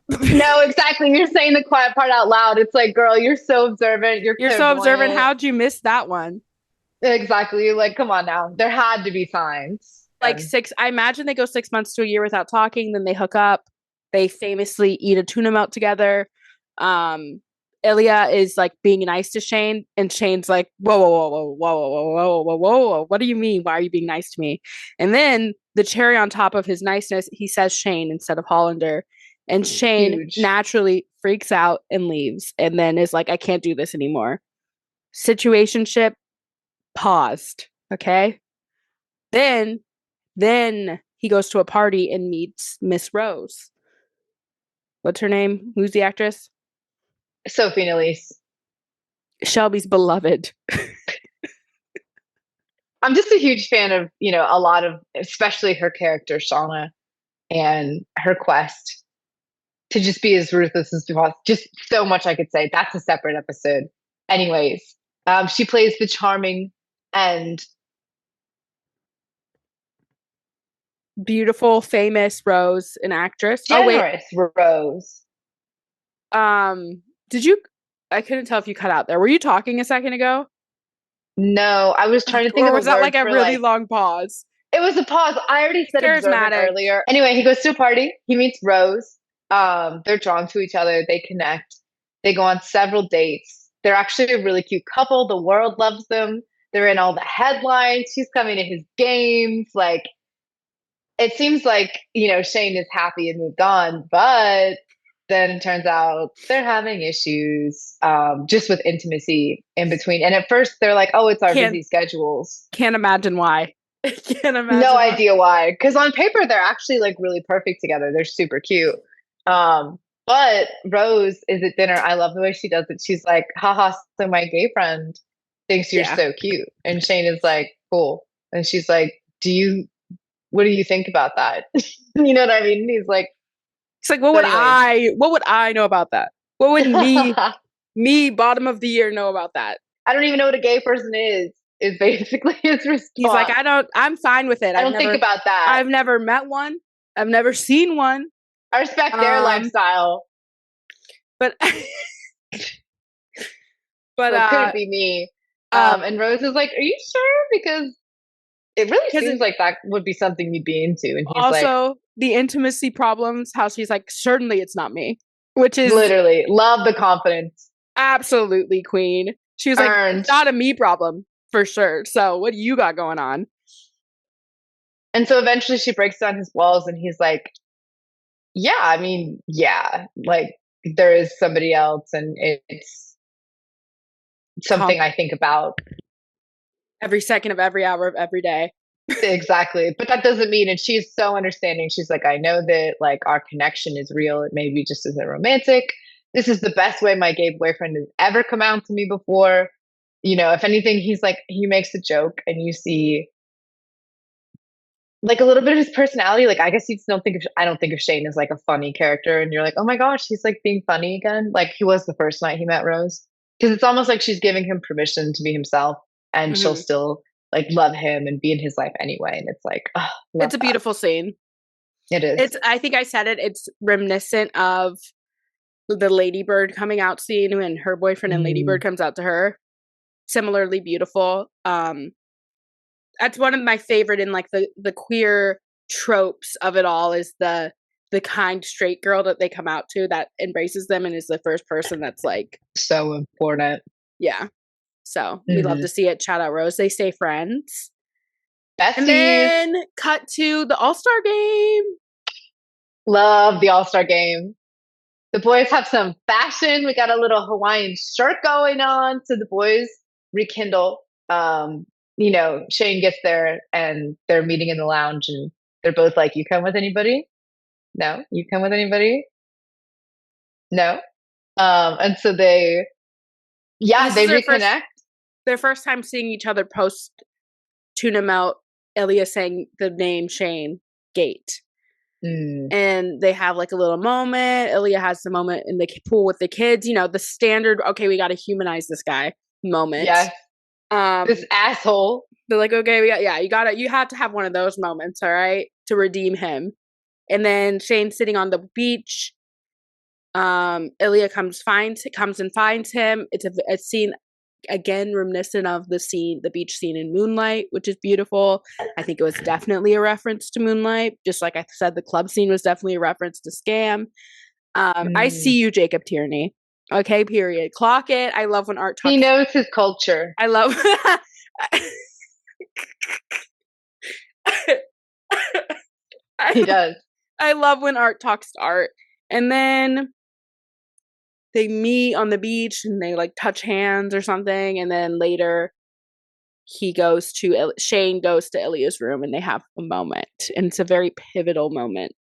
No, exactly. You're saying the quiet part out loud. It's like, girl, you're so observant. You're so observant. How'd you miss that one? Exactly. Like, come on now. There had to be signs. Like I imagine they go 6 months to a year without talking, then they hook up. They famously eat a tuna melt together. Ilya is like being nice to Shane, and Shane's like, whoa, whoa, whoa, whoa, whoa, whoa, whoa, whoa, whoa, whoa. What do you mean? Why are you being nice to me? And then the cherry on top of his niceness, he says Shane instead of Hollander. And Shane naturally freaks out and leaves, and then is like, I can't do this anymore. Situationship paused. Okay. Then he goes to a party and meets Miss Rose. What's her name? Who's the actress? Sophie Nélisse. Shelby's beloved. I'm just a huge fan of, a lot of, especially her character, Shauna, and her quest to just be as ruthless as possible. Just so much I could say. That's a separate episode. Anyways, she plays the charming and beautiful, famous Rose, an actress. Generous Rose. Did you? I couldn't tell if you cut out there. Were you talking a second ago? No, I was trying to think. Or was that like a really long pause? It was a pause. I already said observant earlier. Anyway, he goes to a party. He meets Rose. They're drawn to each other. They connect. They go on several dates. They're actually a really cute couple. The world loves them. They're in all the headlines. She's coming to his games. Like, it seems like, Shane is happy and moved on, but then it turns out they're having issues just with intimacy in between. And at first they're like, oh, it's our busy schedules. Can't imagine why. No idea why. Because on paper, they're actually like really perfect together. They're super cute. But Rose is at dinner. I love the way she does it. She's like, haha, so my gay friend thinks you're so cute. And Shane is like, cool. And she's like, what do you think about that? You know what I mean? And he's like, what would I know about that? What would me bottom of the year know about that? I don't even know what a gay person is basically his response. He's like, I'm fine with it. I don't think about that. I've never met one. I've never seen one. I respect their lifestyle. But it could be me. And Rose is like, are you sure? Because it really seems like that would be something you'd be into. And he's also like, the intimacy problems, how she's like, certainly it's not me. Which is literally love the confidence. Absolutely, queen. She was like, it's not a me problem for sure. So what do you got going on? And so eventually she breaks down his walls and he's like, yeah, I mean, yeah, like there is somebody else and it's something I think about every second of every hour of every day. Exactly. But that doesn't mean, and she's so understanding. She's like, I know that like our connection is real. It maybe just isn't romantic. This is the best way my gay boyfriend has ever come out to me before. You know, if anything, he's like, he makes a joke and you see like a little bit of his personality. Like, I guess you don't think of, I don't think of Shane as like a funny character. And you're like, oh my gosh, he's like being funny again. Like he was the first night he met Rose. Because it's almost like she's giving him permission to be himself and she'll still like love him and be in his life anyway. And it's like, oh, it's a beautiful scene. It is. It's, I think I said it, it's reminiscent of the Ladybird coming out scene when her boyfriend and Ladybird comes out to her. Similarly beautiful. That's one of my favorite in like the queer tropes of it all is the kind straight girl that they come out to that embraces them and is the first person that's like so important. Yeah. So we love to see it. Shout out Rose. They stay friends. Besties. And then cut to the All-Star game. Love the All-Star game. The boys have some fashion. We got a little Hawaiian shirt going on. So the boys rekindle. You know, Shane gets there and they're meeting in the lounge and they're both like, you come with anybody? No. You come with anybody? No. And so they reconnect. Their first time seeing each other post Tuna Melt, Ilya saying the name Shane Gate. And they have like a little moment. Ilya has the moment in the pool with the kids, you know, the standard, okay, we got to humanize this guy moment. Yes. This asshole. They're like, okay, you have to have one of those moments, all right, to redeem him. And then Shane's sitting on the beach. Ilya comes and finds him. It's a scene again reminiscent of the beach scene in Moonlight, which is beautiful. I think it was definitely a reference to Moonlight, just like I said the club scene was definitely a reference to Scam. I see you, Jacob Tierney. Okay, period. Clock it. I love when Art talks. He knows his culture. I love he does. I love when Art talks to Art. And then they meet on the beach and they like touch hands or something. And then later Shane goes to Ilya's room and they have a moment. And it's a very pivotal moment.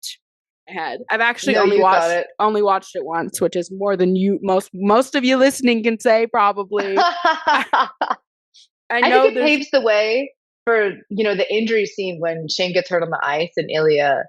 I've actually only watched it once, which is more than most of you listening can say probably. I think it paves the way for, you know, the injury scene when Shane gets hurt on the ice and Ilya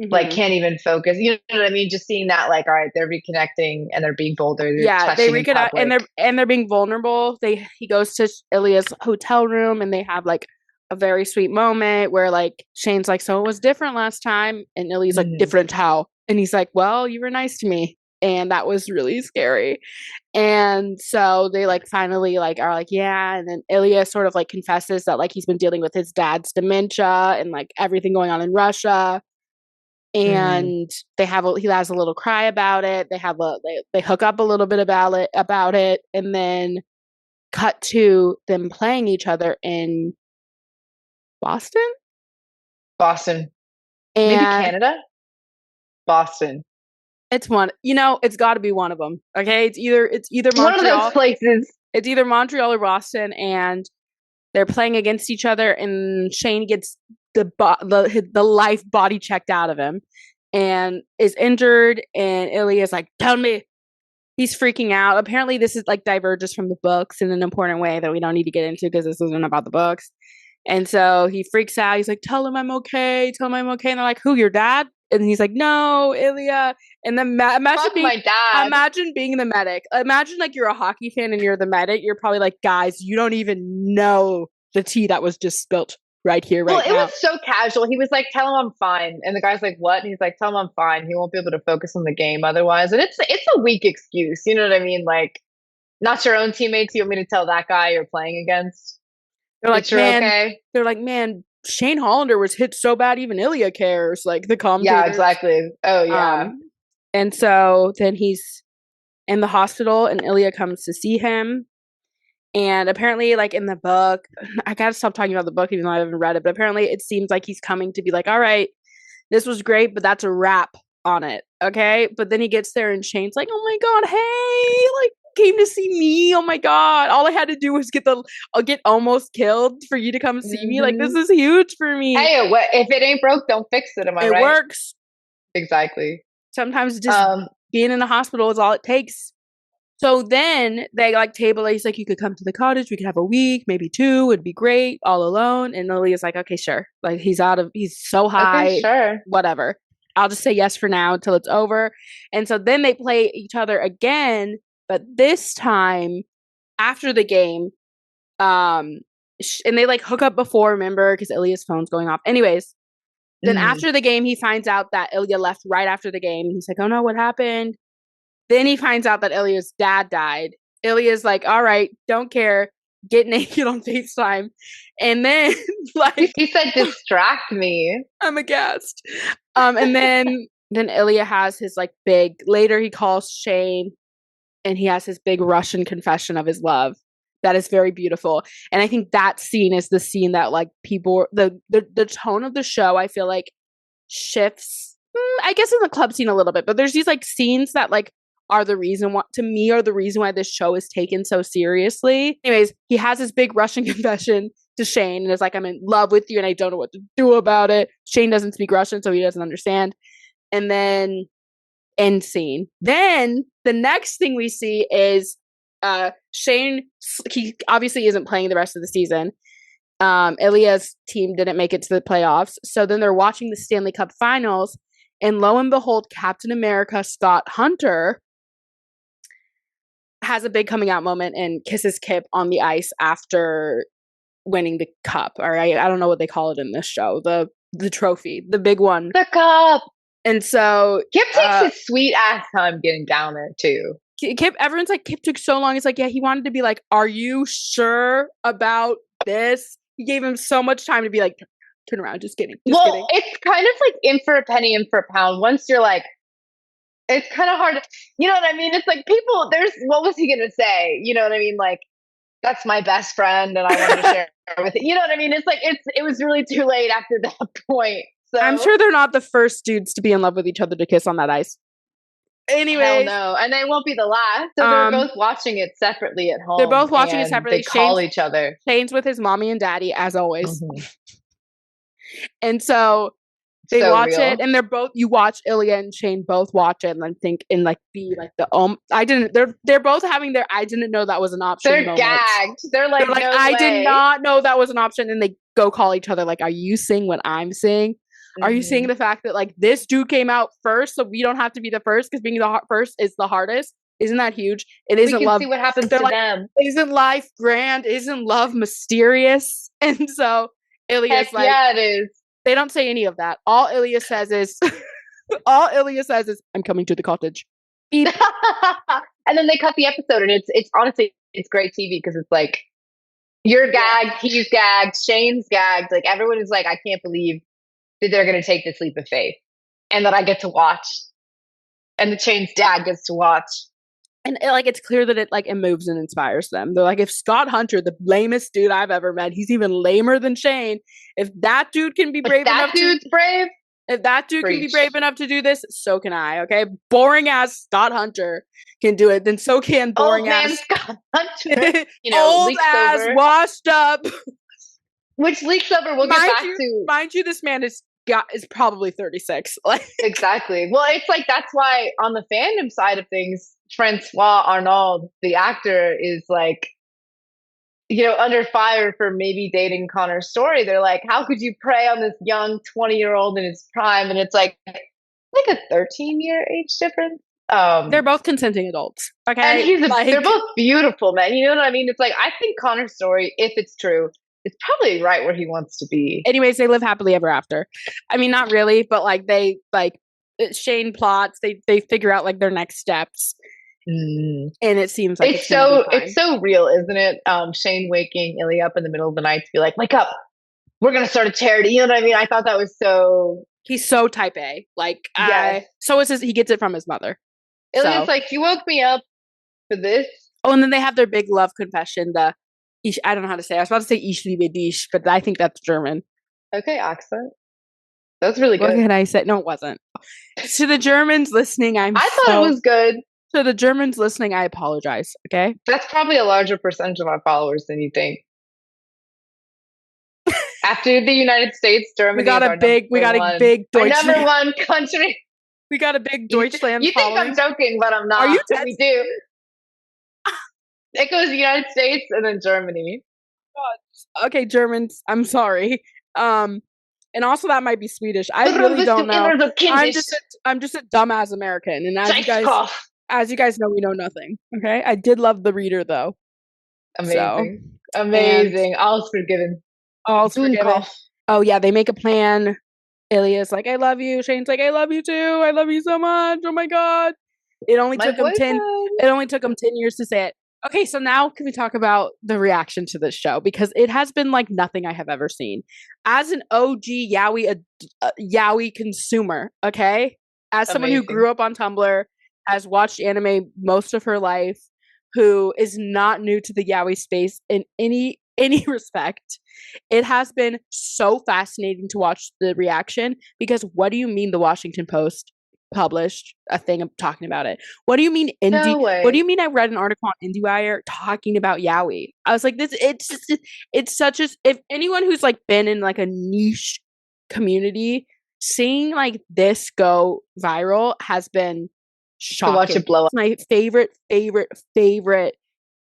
like can't even focus. You know what I mean? Just seeing that, like, all right, they're reconnecting and they're being bolder. They reconnect and they're being vulnerable. He goes to Ilya's hotel room and they have like a very sweet moment where like Shane's like, so it was different last time, and Ilya's like, different how? And he's like, well, you were nice to me, and that was really scary. And so they like finally like are like, yeah. And then Ilya sort of like confesses that like he's been dealing with his dad's dementia and like everything going on in Russia. And he has a little cry about it. They hook up a little bit about it, and then cut to them playing each other in Boston. And maybe Canada. Boston. It's one. You know, it's got to be one of them. Okay, it's either Montreal, one of those places. It's either Montreal or Boston, and they're playing against each other. And Shane gets the life body checked out of him and is injured, and Ilya's like, tell me. He's freaking out. Apparently this is like diverges from the books in an important way that we don't need to get into because this isn't about the books. And so he freaks out. He's like, tell him I'm okay. And they're like, who, your dad? And he's like, no, Ilya. And then imagine being the medic. Imagine like you're a hockey fan and you're the medic. You're probably like, guys, you don't even know the tea that was just spilt right here, right now. Well, it was so casual. He was like, tell him I'm fine. And the guy's like, what? And he's like, tell him I'm fine. He won't be able to focus on the game otherwise. And it's a weak excuse. You know what I mean? Like, not your own teammates. You want me to tell that guy you're playing against? They're like, man, okay? They're like, man, Shane Hollander was hit so bad even Ilya cares. Like the commentator. Yeah, exactly. Oh, yeah. And so then he's in the hospital and Ilya comes to see him. And apparently, like in the book, I gotta stop talking about the book even though I haven't read it, but apparently it seems like he's coming to be like, all right, this was great, but that's a wrap on it. Okay. But then he gets there and Shane's like, oh my God, hey, like came to see me. Oh my God. All I had to do was get almost killed for you to come see me. Like, this is huge for me. Hey, if it ain't broke, don't fix it. Am I right? It works. Exactly. Sometimes just being in the hospital is all it takes. So then they like table it. He's like, you could come to the cottage. We could have a week, maybe 2. It'd be great, all alone. And Lily's like, okay, sure. Like he's so high. Okay, sure. Whatever. I'll just say yes for now until it's over. And so then they play each other again, but this time after the game, and they like hook up before, remember, because Ilya's phone's going off. Anyways, then after the game, he finds out that Ilya left right after the game. He's like, oh no, what happened? Then he finds out that Ilya's dad died. Ilya's like, all right, don't care. Get naked on FaceTime. And then like he said, distract me. I'm aghast. And then Ilya has his like later he calls Shane and he has his big Russian confession of his love. That is very beautiful. And I think that scene is the scene that like people, the tone of the show, I feel like shifts, I guess in the club scene a little bit, but there's these like scenes that like are the reason why this show is taken so seriously. Anyways, he has his big Russian confession to Shane and is like, I'm in love with you and I don't know what to do about it. Shane doesn't speak Russian, so he doesn't understand. And then end scene. Then the next thing we see is Shane, he obviously isn't playing the rest of the season. Ilya's team didn't make it to the playoffs. So then they're watching the Stanley Cup finals and lo and behold, Captain America Scott Hunter has a big coming out moment and kisses Kip on the ice after winning the cup. All right. I don't know what they call it in this show. The trophy, the big one. The cup. And so Kip takes his sweet ass time getting down there too. Kip, everyone's like, Kip took so long. It's like, yeah, he wanted to be like, are you sure about this? He gave him so much time to be like, turn around, just kidding. Kidding. It's kind of like in for a penny, in for a pound. Once you're like, it's kind of hard to, you know what I mean? It's like people, what was he going to say? You know what I mean? Like, that's my best friend and I want to share with it. You know what I mean? It's like, it was really too late after that point. So I'm sure they're not the first dudes to be in love with each other to kiss on that ice. Anyway, hell no, and they won't be the last. So they're both watching it separately at home. They're both watching it separately. They call each other. Shane's with his mommy and daddy, as always. And so they watch it, and you watch Ilya and Shane both watch it, and then think and like be like they're both having their I didn't know that was an option. They're moments. gagged. They're like, no I way. did not know that was an option, and they go call each other like, are you seeing what I'm seeing? Are you seeing the fact that like this dude came out first, so we don't have to be the first because being the first is the hardest? Isn't that huge? It isn't love. See what happens to them. Isn't life grand? Isn't love mysterious? And so Ilya's like, yeah, it is. They don't say any of that. All Ilya says is, I'm coming to the cottage. And then they cut the episode, and it's honestly it's great TV because it's like you're gagged, he's gagged, Shane's gagged. Like everyone is like, I can't believe that they're going to take this leap of faith, and that I get to watch, and the Shane's dad gets to watch. And like it's clear that it like it moves and inspires them. They're like, if Scott Hunter, the lamest dude I've ever met, he's even lamer than Shane. If that dude can be brave enough if that dude can be brave enough to do this, so can I. Okay, boring ass Scott Hunter can do it. Then so can boring ass Scott Hunter. Old ass, over. Washed up. Which leaks over. We'll get back to. Mind you, this man is probably 36. Exactly. Well, it's like that's why on the fandom side of things, Francois Arnauld, the actor, is like, under fire for maybe dating Connor's story. They're like, how could you prey on this young 20-year-old in his prime? And it's like a 13-year age difference. They're both consenting adults. Okay. And they're both beautiful men. You know what I mean? It's like, I think Connor's story, if it's true, it's probably right where he wants to be. Anyways, they live happily ever after. I mean, not really, but like they Shane plots. They figure out like their next steps, and it seems like it's so real, isn't it? Shane waking Ilya up in the middle of the night to be like, "Wake up, we're gonna start a charity." You know what I mean? I thought that was so. He's so type A. Like, yes. So it's he gets it from his mother. Ilya's like, "You woke me up for this." Oh, and then they have their big love confession. I don't know how to say it. I was about to say Ich liebe dich, but I think that's German. Okay, accent. That's really good. What can I say? No, it wasn't. To the Germans listening, I thought it was good. To the Germans listening, I apologize. Okay, that's probably a larger percentage of our followers than you think. After the United States, Germany we got a big Deutschland. Number one country. We got a big Deutschland. You think I'm joking, but I'm not. Are you? We do. It goes the United States and then Germany. God. Okay, Germans. I'm sorry. And also that might be Swedish. I really don't know. I'm just a dumbass American, and as you guys know, we know nothing. Okay, I did love the reader though. Amazing, amazing. All's forgiven. All's forgiven. Oh yeah, they make a plan. Ilya's like, I love you. Shane's like, I love you too. I love you so much. Oh my god. It only took them 10 years to say it. Okay, so now can we talk about the reaction to this show? Because it has been like nothing I have ever seen. As an OG yaoi consumer, okay? As someone who grew up on Tumblr, has watched anime most of her life, who is not new to the yaoi space in any respect, it has been so fascinating to watch the reaction. Because what do you mean the Washington Post published a thing talking about it? What do you mean indie? No way. What do you mean I read an article on IndieWire talking about yaoi? I was like, it's such a, if anyone who's like been in like a niche community, seeing like this go viral has been shocking. To watch it blow up. My favorite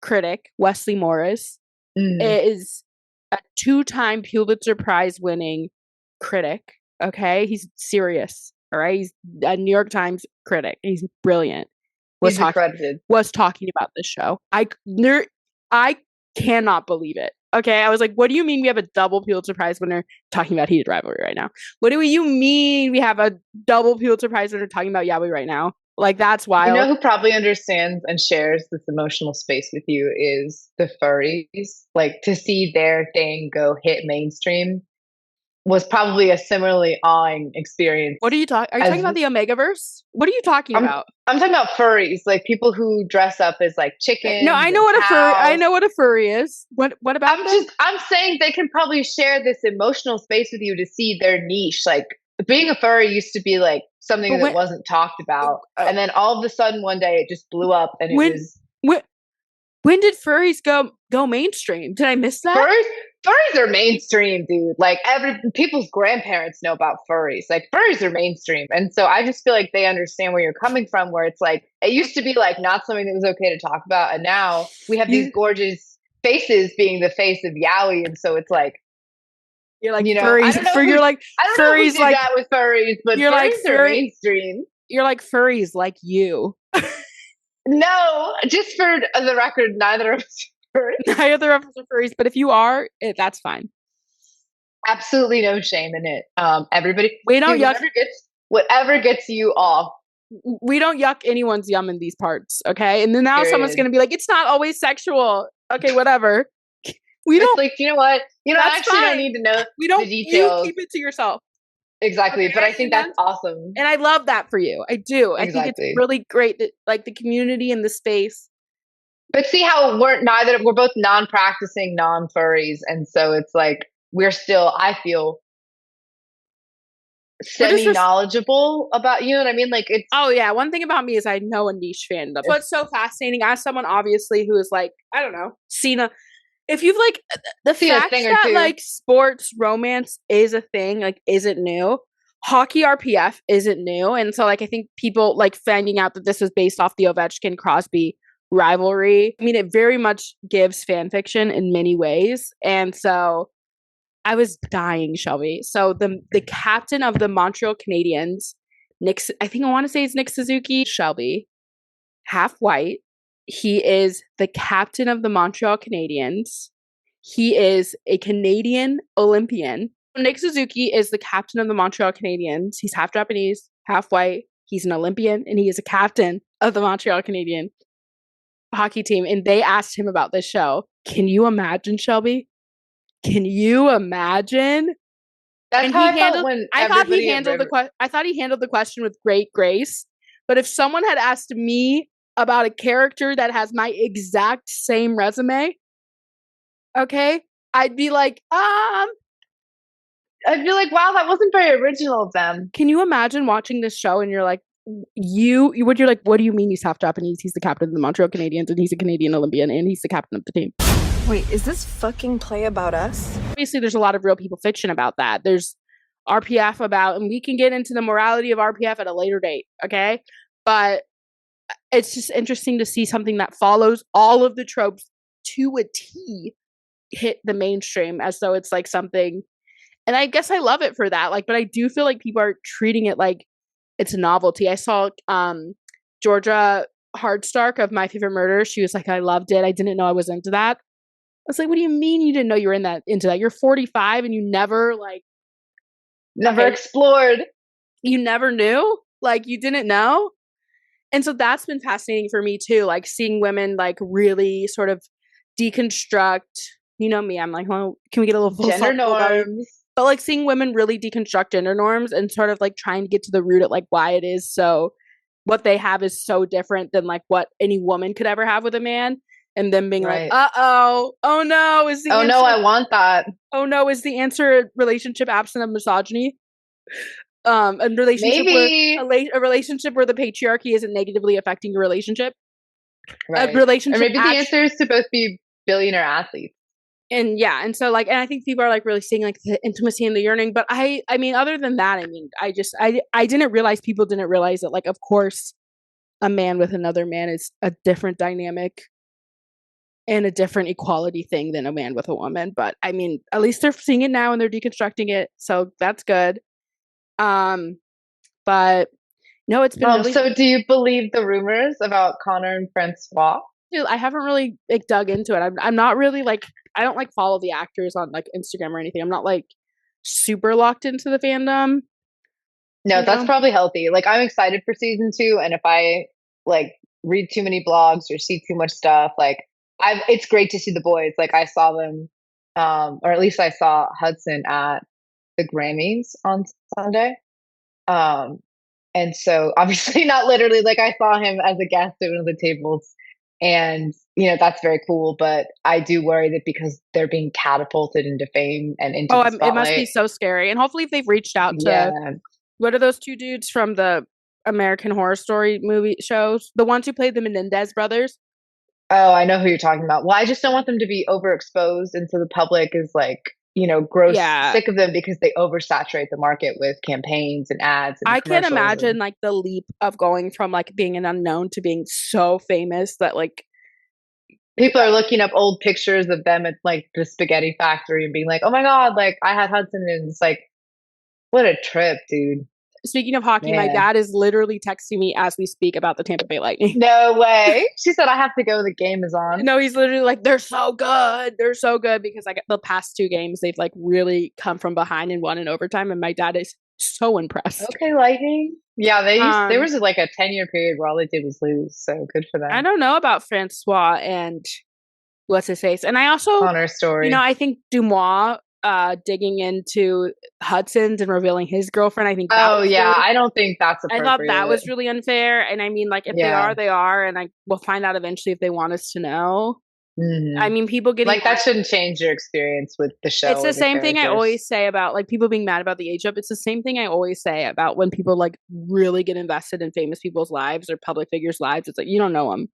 critic, Wesley Morris, is a 2-time Pulitzer Prize winning critic. Okay, he's serious. All right, he's a New York Times critic. He's brilliant. Was talking about this show. I cannot believe it. Okay, I was like, what do you mean we have a double Pulitzer Prize winner talking about Heated Rivalry right now? What do you mean we have a double Pulitzer Prize winner talking about yaoi right now? Like, that's wild. You know who probably understands and shares this emotional space with you is the furries. Like, to see their thing go hit mainstream was probably a similarly awing experience. What are you talking? Are you talking about the Omegaverse? What are you talking about? I'm talking about furries, like people who dress up as like chickens. No, I know what a furry. I know what a furry is. What about? I'm saying they can probably share this emotional space with you to see their niche. Like, being a furry used to be like something that wasn't talked about, and then all of a sudden one day it just blew up, and when did furries go mainstream? Did I miss that? Furries are mainstream, dude. Like, people's grandparents know about furries. Like, furries are mainstream, and so I just feel like they understand where you're coming from. Where it's like it used to be like not something that was okay to talk about, and now we have these gorgeous faces being the face of yaoi, and so it's like. You're like, you know, furries. You're like furries, like that with furries, but you're furries like are mainstream. You're like furries, like you. No, just for the record, neither of us are furries. Neither of us are furries, but if you are, that's fine. Absolutely no shame in it. Everybody, we don't yuck. Whatever gets you off. We don't yuck anyone's yum in these parts, okay? And then now someone's gonna be like, "It's not always sexual." Okay, whatever. We don't. It's like, you know what? You don't need to know the details. You keep it to yourself. Exactly, okay, but I think that's awesome, and I love that for you. I do. Exactly. I think it's really great that like the community and the space. But see how we're both non-practicing non-furries, and so it's like we're still, I feel, semi-knowledgeable about, you know what I mean? Like, it's oh yeah. One thing about me is I know a niche fandom. What's so fascinating as someone obviously who is like, I don't know, if you've like the fact that like sports romance is a thing, like isn't new. Hockey RPF isn't new. And so like I think people like finding out that this was based off the Ovechkin Crosby rivalry. I mean, it very much gives fan fiction in many ways. And so I was dying, Shelby. So the captain of the Montreal Canadiens, I think I want to say it's Nick Suzuki, Shelby, half white. He is the captain of the Montreal Canadiens. He is a Canadian Olympian. Nick Suzuki is the captain of the Montreal Canadiens. He's half Japanese, half white. He's an Olympian, and he is a captain of the Montreal Canadian hockey team. And they asked him about this show. Can you imagine, Shelby? Can you imagine? That's how I felt when I thought he handled the question with great grace. But if someone had asked me about a character that has my exact same resume, Okay, I'd be like, I'd be like, wow, that wasn't very original of them. Can you imagine watching this show and you're like, you're like, what do you mean he's half Japanese? He's the captain of the Montreal Canadiens and he's a Canadian Olympian and he's the captain of the team. Wait, is this fucking play about us? Obviously, there's a lot of real people fiction about that. There's RPF about, and we can get into the morality of RPF at a later date, okay? But it's just interesting to see something that follows all of the tropes to a T hit the mainstream as though it's like something, and I guess I love it for that. Like, but I do feel like people are treating it like it's a novelty. I saw Georgia Hardstark of My Favorite Murder. She was like, I loved it. I didn't know I was into that. I was like, what do you mean you didn't know you were into that? You're 45 and you never explored. You never knew? Like, you didn't know? And so that's been fascinating for me too, like seeing women like really sort of deconstruct. You know me, I'm like, oh, can we get a little gender norms? But like seeing women really deconstruct gender norms and sort of like trying to get to the root at like why it is so, what they have is so different than like what any woman could ever have with a man. And then being like, oh no, is the answer, no, I want that. Oh no, is the answer relationship absent of misogyny? A relationship a relationship where the patriarchy isn't negatively affecting your relationship. Right. A relationship, or maybe the answer is to both be billionaire athletes. And yeah, and so like, and I think people are like really seeing like the intimacy and the yearning. But I mean, other than that, I mean, I didn't realize people didn't realize that like, of course, a man with another man is a different dynamic and a different equality thing than a man with a woman. But I mean, at least they're seeing it now and they're deconstructing it, so that's good. But no, it's been really... So do you believe the rumors about Connor and Francois? Dude, I haven't really like dug into it. I'm not really like, I don't like follow the actors on like Instagram or anything. I'm not like super locked into the fandom. No, that's probably healthy. Like, I'm excited for season 2, and if I like read too many blogs or see too much stuff, like it's great to see the boys. Like, I saw them, or at least I saw Hudson at the Grammys on Sunday. And so obviously not literally, like I saw him as a guest at one of the tables, and you know, that's very cool. But I do worry that because they're being catapulted into fame and into the spotlight, it must be so scary. And hopefully if they've reached out to what are those two dudes from the American Horror Story movie shows, the ones who played the Menendez brothers. Oh, I know who you're talking about. Well, I just don't want them to be overexposed, and so the public is like, you know, gross, sick of them because they oversaturate the market with campaigns and ads. And I can't imagine like the leap of going from like being an unknown to being so famous that like people are looking up old pictures of them at like the spaghetti factory and being like, oh my God, like I had Hudson, and it's like, what a trip, dude. Speaking of hockey, my dad is literally texting me as we speak about the Tampa Bay Lightning. No way. She said, I have to go. The game is on. No, he's literally like, they're so good. They're so good because like the past 2 games, they've like really come from behind and won in overtime. And my dad is so impressed. Okay, Lightning. Yeah, there was like a 10-year period where all they did was lose. So good for them. I don't know about Francois and what's his face. And I also, Connor's story. You know, I think Dumois digging into Hudson's and revealing his girlfriend. I think I don't think that's appropriate. I thought that was really unfair. And I mean, like, if they are, and we'll find out eventually if they want us to know. Mm-hmm. I mean, people getting like that shouldn't change your experience with the show. It's the same thing I always say about like people being mad about the age up. It's the same thing I always say about when people like really get invested in famous people's lives or public figures' lives. It's like, you don't know them.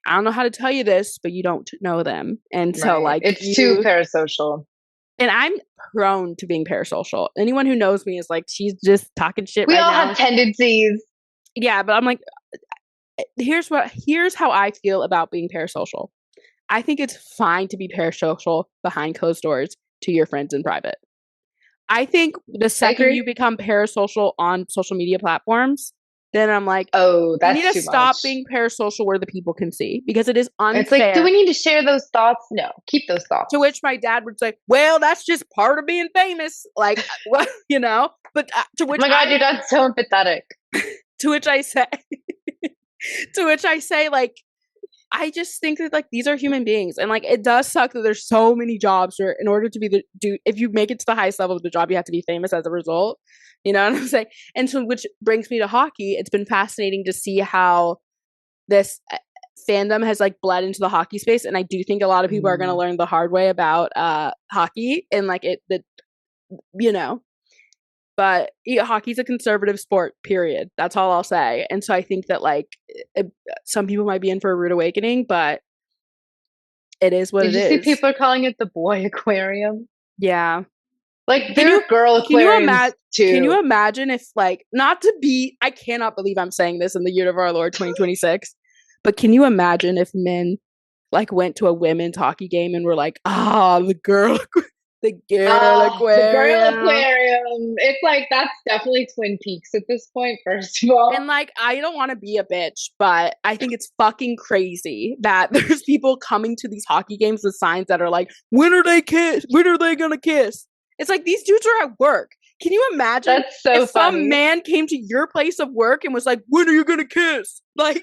I don't know how to tell you this, but you don't know them. And so like it's too parasocial. And I'm prone to being parasocial. Anyone who knows me is like, she's just talking shit we right all now. have tendencies. Yeah, but I'm like, here's how I feel about being parasocial. I think it's fine to be parasocial behind closed doors to your friends in private. I think the second you become parasocial on social media platforms, then I'm like, oh, that's you need to stop much. Being parasocial where the people can see, because it is unfair. It's like, do we need to share those thoughts? No, keep those thoughts. To which my dad would say, well, that's just part of being famous. Like, what, you know, but to which oh my God, your dad's so empathetic. To which I say, like, I just think that like these are human beings, and like it does suck that there's so many jobs where in order to be if you make it to the highest level of the job, you have to be famous as a result. You know what I'm saying? And so, which brings me to hockey. It's been fascinating to see how this fandom has like bled into the hockey space, and I do think a lot of people are going to learn the hard way about hockey and like but hockey's a conservative sport, period. That's all I'll say. And so I think that like some people might be in for a rude awakening, but it is what it is. Did you see people are calling it the boy aquarium? Yeah. Like there are girl aquariums too. Can you imagine if like, not to be, I cannot believe I'm saying this in the year of our Lord 2026, but can you imagine if men like went to a women's hockey game and were like, the girl aquarium. The girl aquarium. It's like, that's definitely Twin Peaks at this point, first of all. And like, I don't want to be a bitch, but I think it's fucking crazy that there's people coming to these hockey games with signs that are like, when are they gonna kiss? It's like, these dudes are at work. Can you imagine That's so if funny. some man came to your place of work and was like, when are you gonna kiss? Like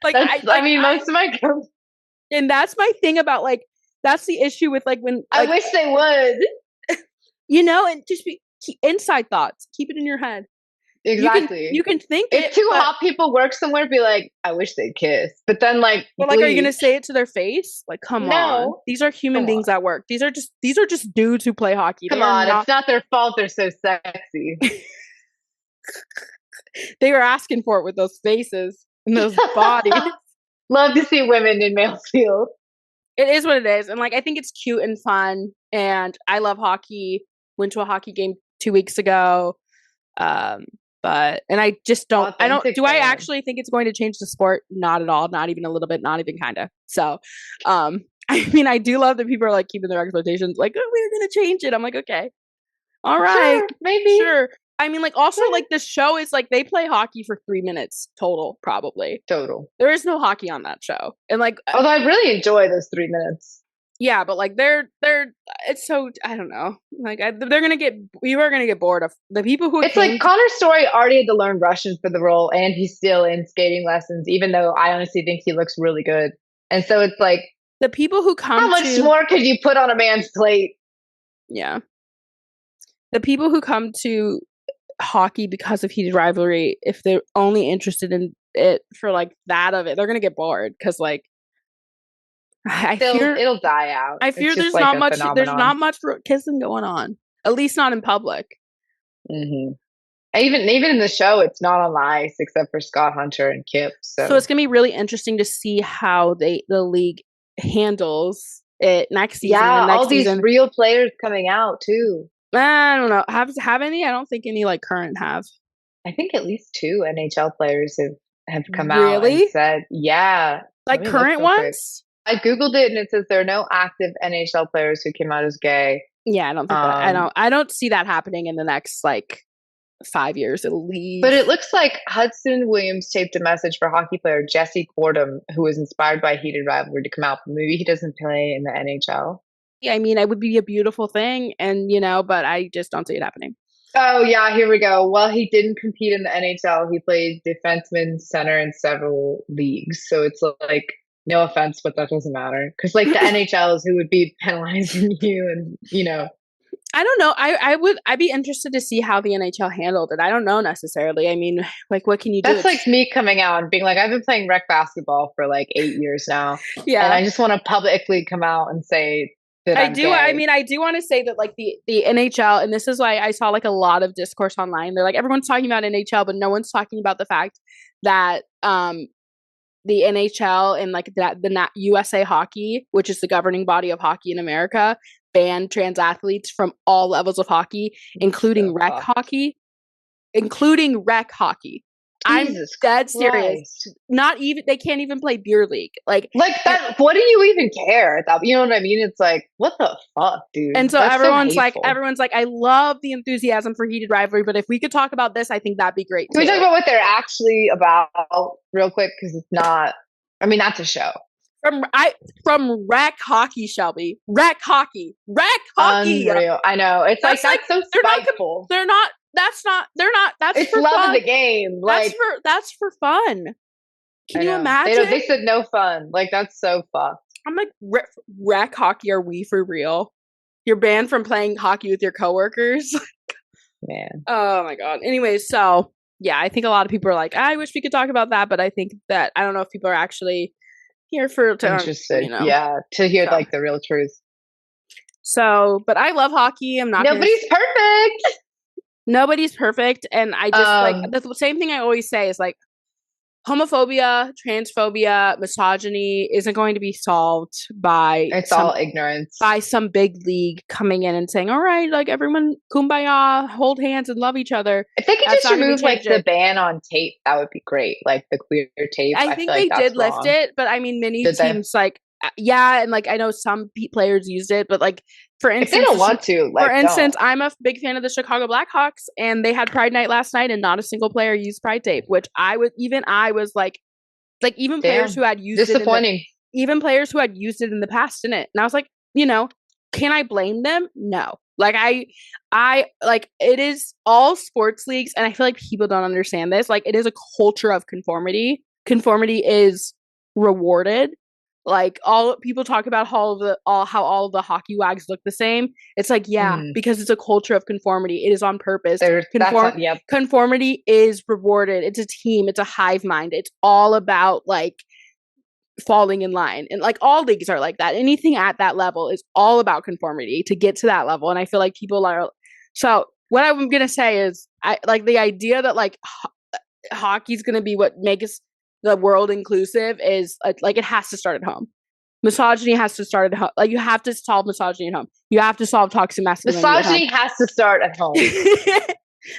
I mean, most of my girls. And that's my thing about like, that's the issue with like when like, I wish they would, and just inside thoughts. Keep it in your head. Exactly. You can think if two hot people work somewhere, be like, I wish they'd kiss. But then like, but like, are you gonna say it to their face? Like, come on. These are human beings at work. These are just dudes who play hockey. Come on, it's not their fault they're so sexy. They were asking for it with those faces and those bodies. Love to see women in Mansfield. It is what it is. And like, I think it's cute and fun. And I love hockey. Went to a hockey game 2 weeks ago. But I just don't, do I actually think it's going to change the sport? Not at all. Not even a little bit, not even kind of. So, I mean, I do love that people are like keeping their expectations like, oh, we're going to change it. I'm like, okay, all right, sure, maybe. Sure. I mean, like, also, like, the show is, like, they play hockey for 3 minutes total, probably. Total. There is no hockey on that show. And, like... Although I really enjoy those 3 minutes. Yeah, but, like, they're... It's so... I don't know. Like, they're gonna get... We were gonna get bored of... The people who... It's like, Connor Story already had to learn Russian for the role, and he's still in skating lessons, even though I honestly think he looks really good. And so it's like... The people who come How much more could you put on a man's plate? Yeah. The people who come to hockey because of Heated Rivalry, if they're only interested in it for like that of it, they're gonna get bored because like I fear it'll die out. I fear there's not much kissing going on, at least not in public. Mm-hmm. Even in the show, it's not on the ice except for Scott Hunter and Kip. So it's gonna be really interesting to see how the league handles it next season. Yeah, next all these real players coming out too. I don't know. Have any? I don't think any like current have. I think at least 2 NHL players have come out and said, yeah. Like current ones? I Googled it and it says there are no active NHL players who came out as gay. Yeah, I don't think that. I don't see that happening in the next like 5 years at least. But it looks like Hudson Williams taped a message for hockey player Jesse Gordon, who was inspired by Heated Rivalry to come out. But maybe he doesn't play in the NHL. Yeah, I mean, it would be a beautiful thing, and but I just don't see it happening. Oh yeah, here we go. Well, he didn't compete in the NHL. He played defenseman, center in several leagues. So it's like, no offense, but that doesn't matter because like the NHL is who would be penalizing you, and I don't know. I'd be interested to see how the NHL handled it. I don't know necessarily. I mean, like, what can you do? That's like me coming out and being like, I've been playing rec basketball for like 8 years now. Yeah, and I just want to publicly come out and say. I do. I mean, I do want to say that like the NHL, and this is why I saw like a lot of discourse online. They're like, everyone's talking about NHL, but no one's talking about the fact that the NHL and like the USA Hockey, which is the governing body of hockey in America, banned trans athletes from all levels of hockey, including rec hockey. I'm dead serious. Not even they can't even play beer league. Like that. What do you even care? You know what I mean? It's like, what the fuck, dude? And so everyone's like, I love the enthusiasm for Heated Rivalry, but if we could talk about this, I think that'd be great. Can we talk about what they're actually about real quick? Because it's not. I mean, that's a show. From rec hockey, Shelby. Rec hockey. Unreal. I know. It's that's so spiteful. They're not. That's it's for love fun. Of the game. Like that's for fun. Can you imagine? They said no fun. Like that's so fucked. I'm like, rec hockey. Are we for real? You're banned from playing hockey with your coworkers. Man. Oh my god. Anyways, so yeah, I think a lot of people are like, I wish we could talk about that, but I think that I don't know if people are actually here interested. you know. Yeah, to hear like the real truth. So, but I love hockey. I'm not. Nobody's perfect. Nobody's perfect, and I just like the same thing I always say is like homophobia, transphobia, misogyny isn't going to be solved by all ignorance, by some big league coming in and saying, all right, like everyone kumbaya, hold hands and love each other. If they could just remove like the ban on tape, that would be great. Like the queer tape. I think they did lift it, but I mean many teams like yeah, and like I know some players used it, but like for instance, if they don't want to, like, for instance, I'm a big fan of the Chicago Blackhawks, and they had Pride Night last night, and not a single player used Pride tape, which I was like even players who had used disappointing. Even players who had used it in the past didn't, and I was like, you know, can I blame them? No, like I like it is all sports leagues, and I feel like people don't understand this. Like it is a culture of conformity. Conformity is rewarded. Like all people talk about how all of the hockey wags look the same. It's like, yeah, because it's a culture of conformity. It is on purpose. Conformity is rewarded. It's a team. It's a hive mind. It's all about like falling in line. And like all leagues are like that. Anything at that level is all about conformity to get to that level. And I feel like people are. So what I'm gonna say is, I like the idea that like hockey's gonna be what makes the world inclusive is like it has to start at home. Misogyny has to start at home. Like you have to solve misogyny at home. You have to solve toxic masculinity. Misogyny has to start at home.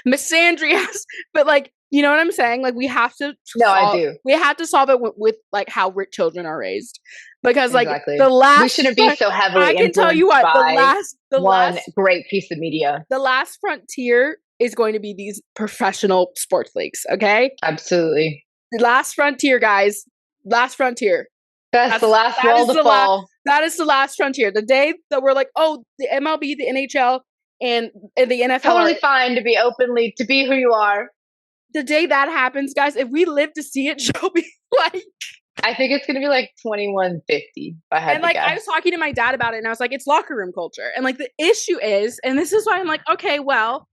Misandry has, but like you know what I'm saying? Like we have to. I do. We have to solve it with like how rich children are raised, because like the last we shouldn't be so heavily. I can tell you what the last great piece of media. The last frontier is going to be these professional sports leagues. Okay, absolutely. The last frontier, guys. Last frontier. That's the last wall to fall. That is the last frontier. The day that we're like, oh, the MLB, the NHL, and the NFL. Totally fine to be who you are. The day that happens, guys, if we live to see it, she'll be like. I think it's gonna be like 2150. I was talking to my dad about it, and I was like, it's locker room culture, and like the issue is, and this is why I'm like, okay, well,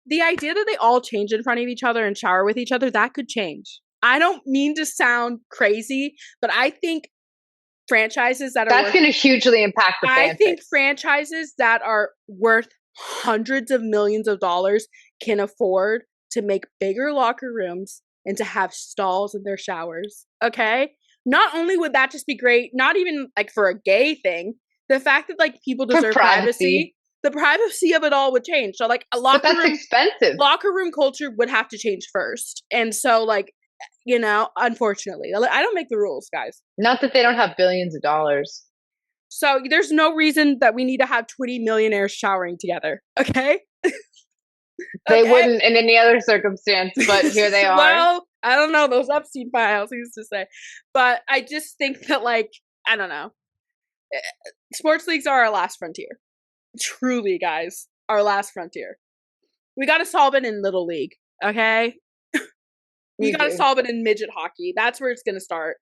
the idea that they all change in front of each other and shower with each other, that could change. I don't mean to sound crazy, but I think franchises that's going to hugely impact the fans. I think franchises that are worth hundreds of millions of dollars can afford to make bigger locker rooms and to have stalls in their showers. Okay? Not only would that just be great, not even like for a gay thing, the fact that like people deserve privacy. The privacy of it all would change. So like a locker room, expensive. Locker room culture would have to change first. And so like, you know, unfortunately, I don't make the rules, guys. Not that they don't have billions of dollars. So there's no reason that we need to have 20 millionaires showering together. Okay. They wouldn't in any other circumstance, but here they are. Well, I don't know. Those Epstein files, he used to say. But I just think that like, I don't know. Sports leagues are our last frontier. Truly, guys, our last frontier. We got to solve it in Little League, okay? We got to solve it in midget hockey. That's where it's going to start.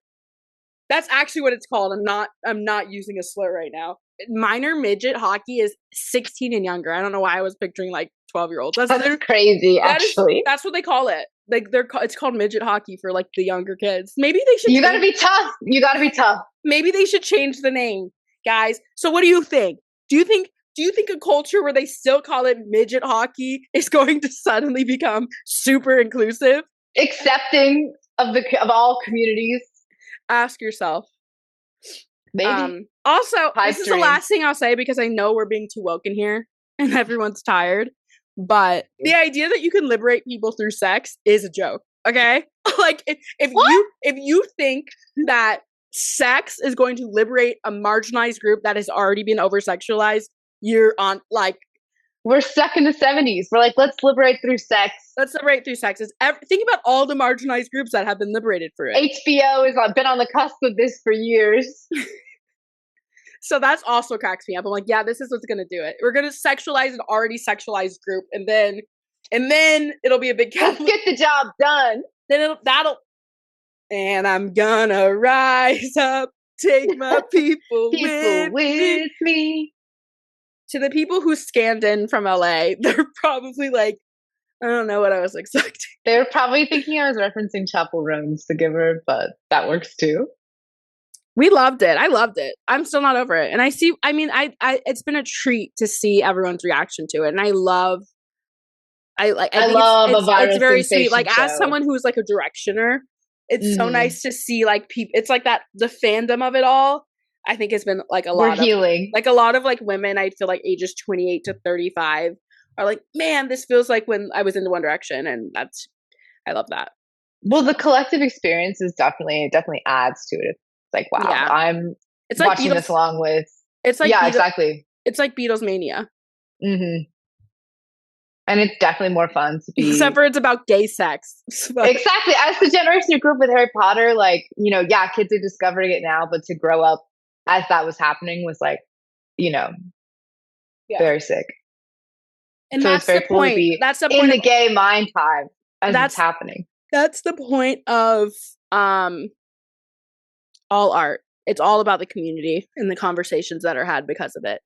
That's actually what it's called. I'm not using a slur right now. Minor midget hockey is 16 and younger. I don't know why I was picturing like 12-year-olds. That's crazy, actually. That's what they call it. Like it's called midget hockey for like the younger kids. Maybe they should. You got to be tough. You got to be tough. Maybe they should change the name, guys. So what do you think? Do you think a culture where they still call it midget hockey is going to suddenly become super inclusive? Accepting of all communities? Ask yourself. Maybe. Also, this is the last thing I'll say because I know we're being too woke in here and everyone's tired. But the idea that you can liberate people through sex is a joke. Okay? Like if you think that sex is going to liberate a marginalized group that has already been over-sexualized, you're on like we're stuck in the 70s. We're like, let's liberate through sex. Let's liberate through sex. Think about all the marginalized groups that have been liberated through it. HBO has been on the cusp of this for years. So that's also cracks me up. I'm like, yeah, this is what's going to do it. We're going to sexualize an already sexualized group, and then it'll be a big. Let's get the job done. Then and I'm gonna rise up, take my people with me. To the people who scanned in from LA, they're probably like, I don't know what I was expecting. They were probably thinking I was referencing Chapel Roan's The Giver, but that works too. We loved it. I loved it. I'm still not over it. And I it's been a treat to see everyone's reaction to it. And I love a viral it's very sweet. Like show. As someone who's like a directioner, it's so nice to see like people. It's like that the fandom of it all. I think it's been like a lot healing. Like a lot of like women. I feel like ages 28 to 35 are like, man, this feels like when I was into One Direction, and I love that. Well, the collective experience is definitely adds to it. It's like, wow, yeah. I'm watching this along with. It's like exactly. It's like Beatles mania. Mm-hmm. And it's definitely more fun to be. Except for it's about gay sex. Exactly. As the generation who grew up with Harry Potter, like, you know, yeah, kids are discovering it now, but to grow up as that was happening was like, you know, very sick. And so that's it's very the cool point. To be that's the point in the gay mind hive as it's happening. That's the point of all art. It's all about the community and the conversations that are had because of it.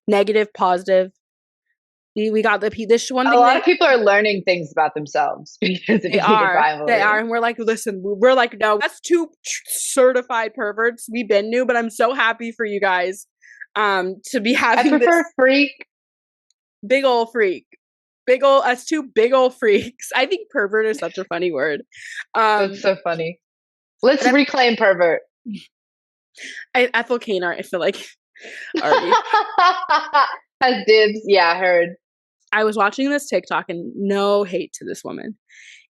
Negative, positive. We got this one thing. A lot of people are learning things about themselves because of Heated Rivalry. They are. And we're like, listen, we're like, no, that's two certified perverts. We've been new, but I'm so happy for you guys to be having I prefer freak. Big ol' freak. Us two big ol' freaks. I think pervert is such a funny word. That's so funny. Let's reclaim pervert. Ethel Caner, I feel like already has dibs. Yeah, I heard. I was watching this TikTok, and no hate to this woman.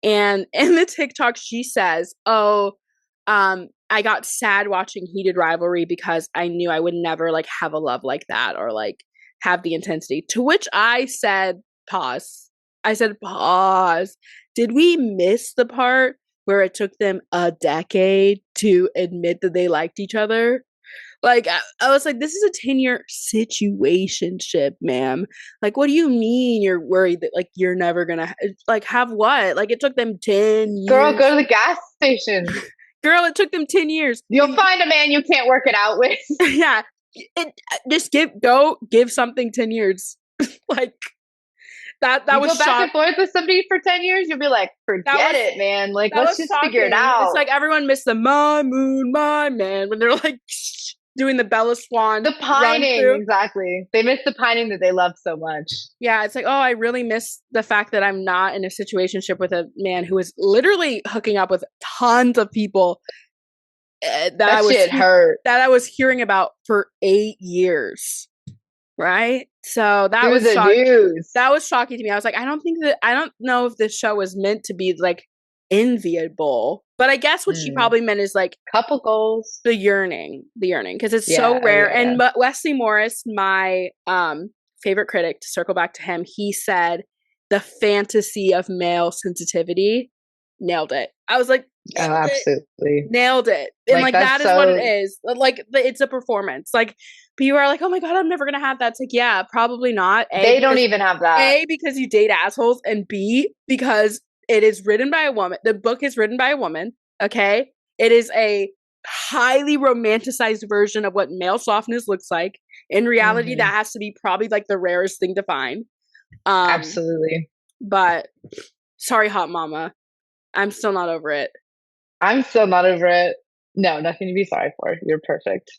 And in the TikTok, she says, "Oh, I got sad watching Heated Rivalry because I knew I would never like have a love like that or like have the intensity." To which I said, "Pause." I said, "Pause." Did we miss the part where it took them a decade to admit that they liked each other? Like, I was like, this is a 10-year situationship, ma'am. Like, what do you mean you're worried that, like, you're never gonna, like, have what? Like, it took them 10 years. Girl, go to the gas station. Girl, it took them 10 years. You'll find a man you can't work it out with. Yeah. Just give something 10 years. Like, that you was go back and forth with somebody for 10 years, you'll be like, forget it, man. Like, let's just figure it out. It's like everyone missed the my moon, my man when they're like doing the Bella Swan. The pining, exactly. They miss the pining that they love so much. Yeah, it's like, oh, I really miss the fact that I'm not in a situationship with a man who is literally hooking up with tons of people that I was hearing about for 8 years. Right? So that was shocking. That was shocking to me. I was like, I don't know if this show was meant to be like enviable. But I guess what she probably meant is like couple goals. The yearning, because it's so rare. But Wesley Morris, my favorite critic, to circle back to him, he said the fantasy of male sensitivity. Nailed it. I was like, absolutely nailed it. And like that is what it is. Like it's a performance. Like people are like, oh my God, I'm never gonna have that. It's like, yeah, probably not. They don't even have that. A, because you date assholes, and B, because it is written by a woman. The book is written by a woman. Okay. It is a highly romanticized version of what male softness looks like. In reality, that has to be probably like the rarest thing to find. Absolutely. But sorry, hot mama. I'm still not over it. I'm still not over it. No, nothing to be sorry for. You're perfect.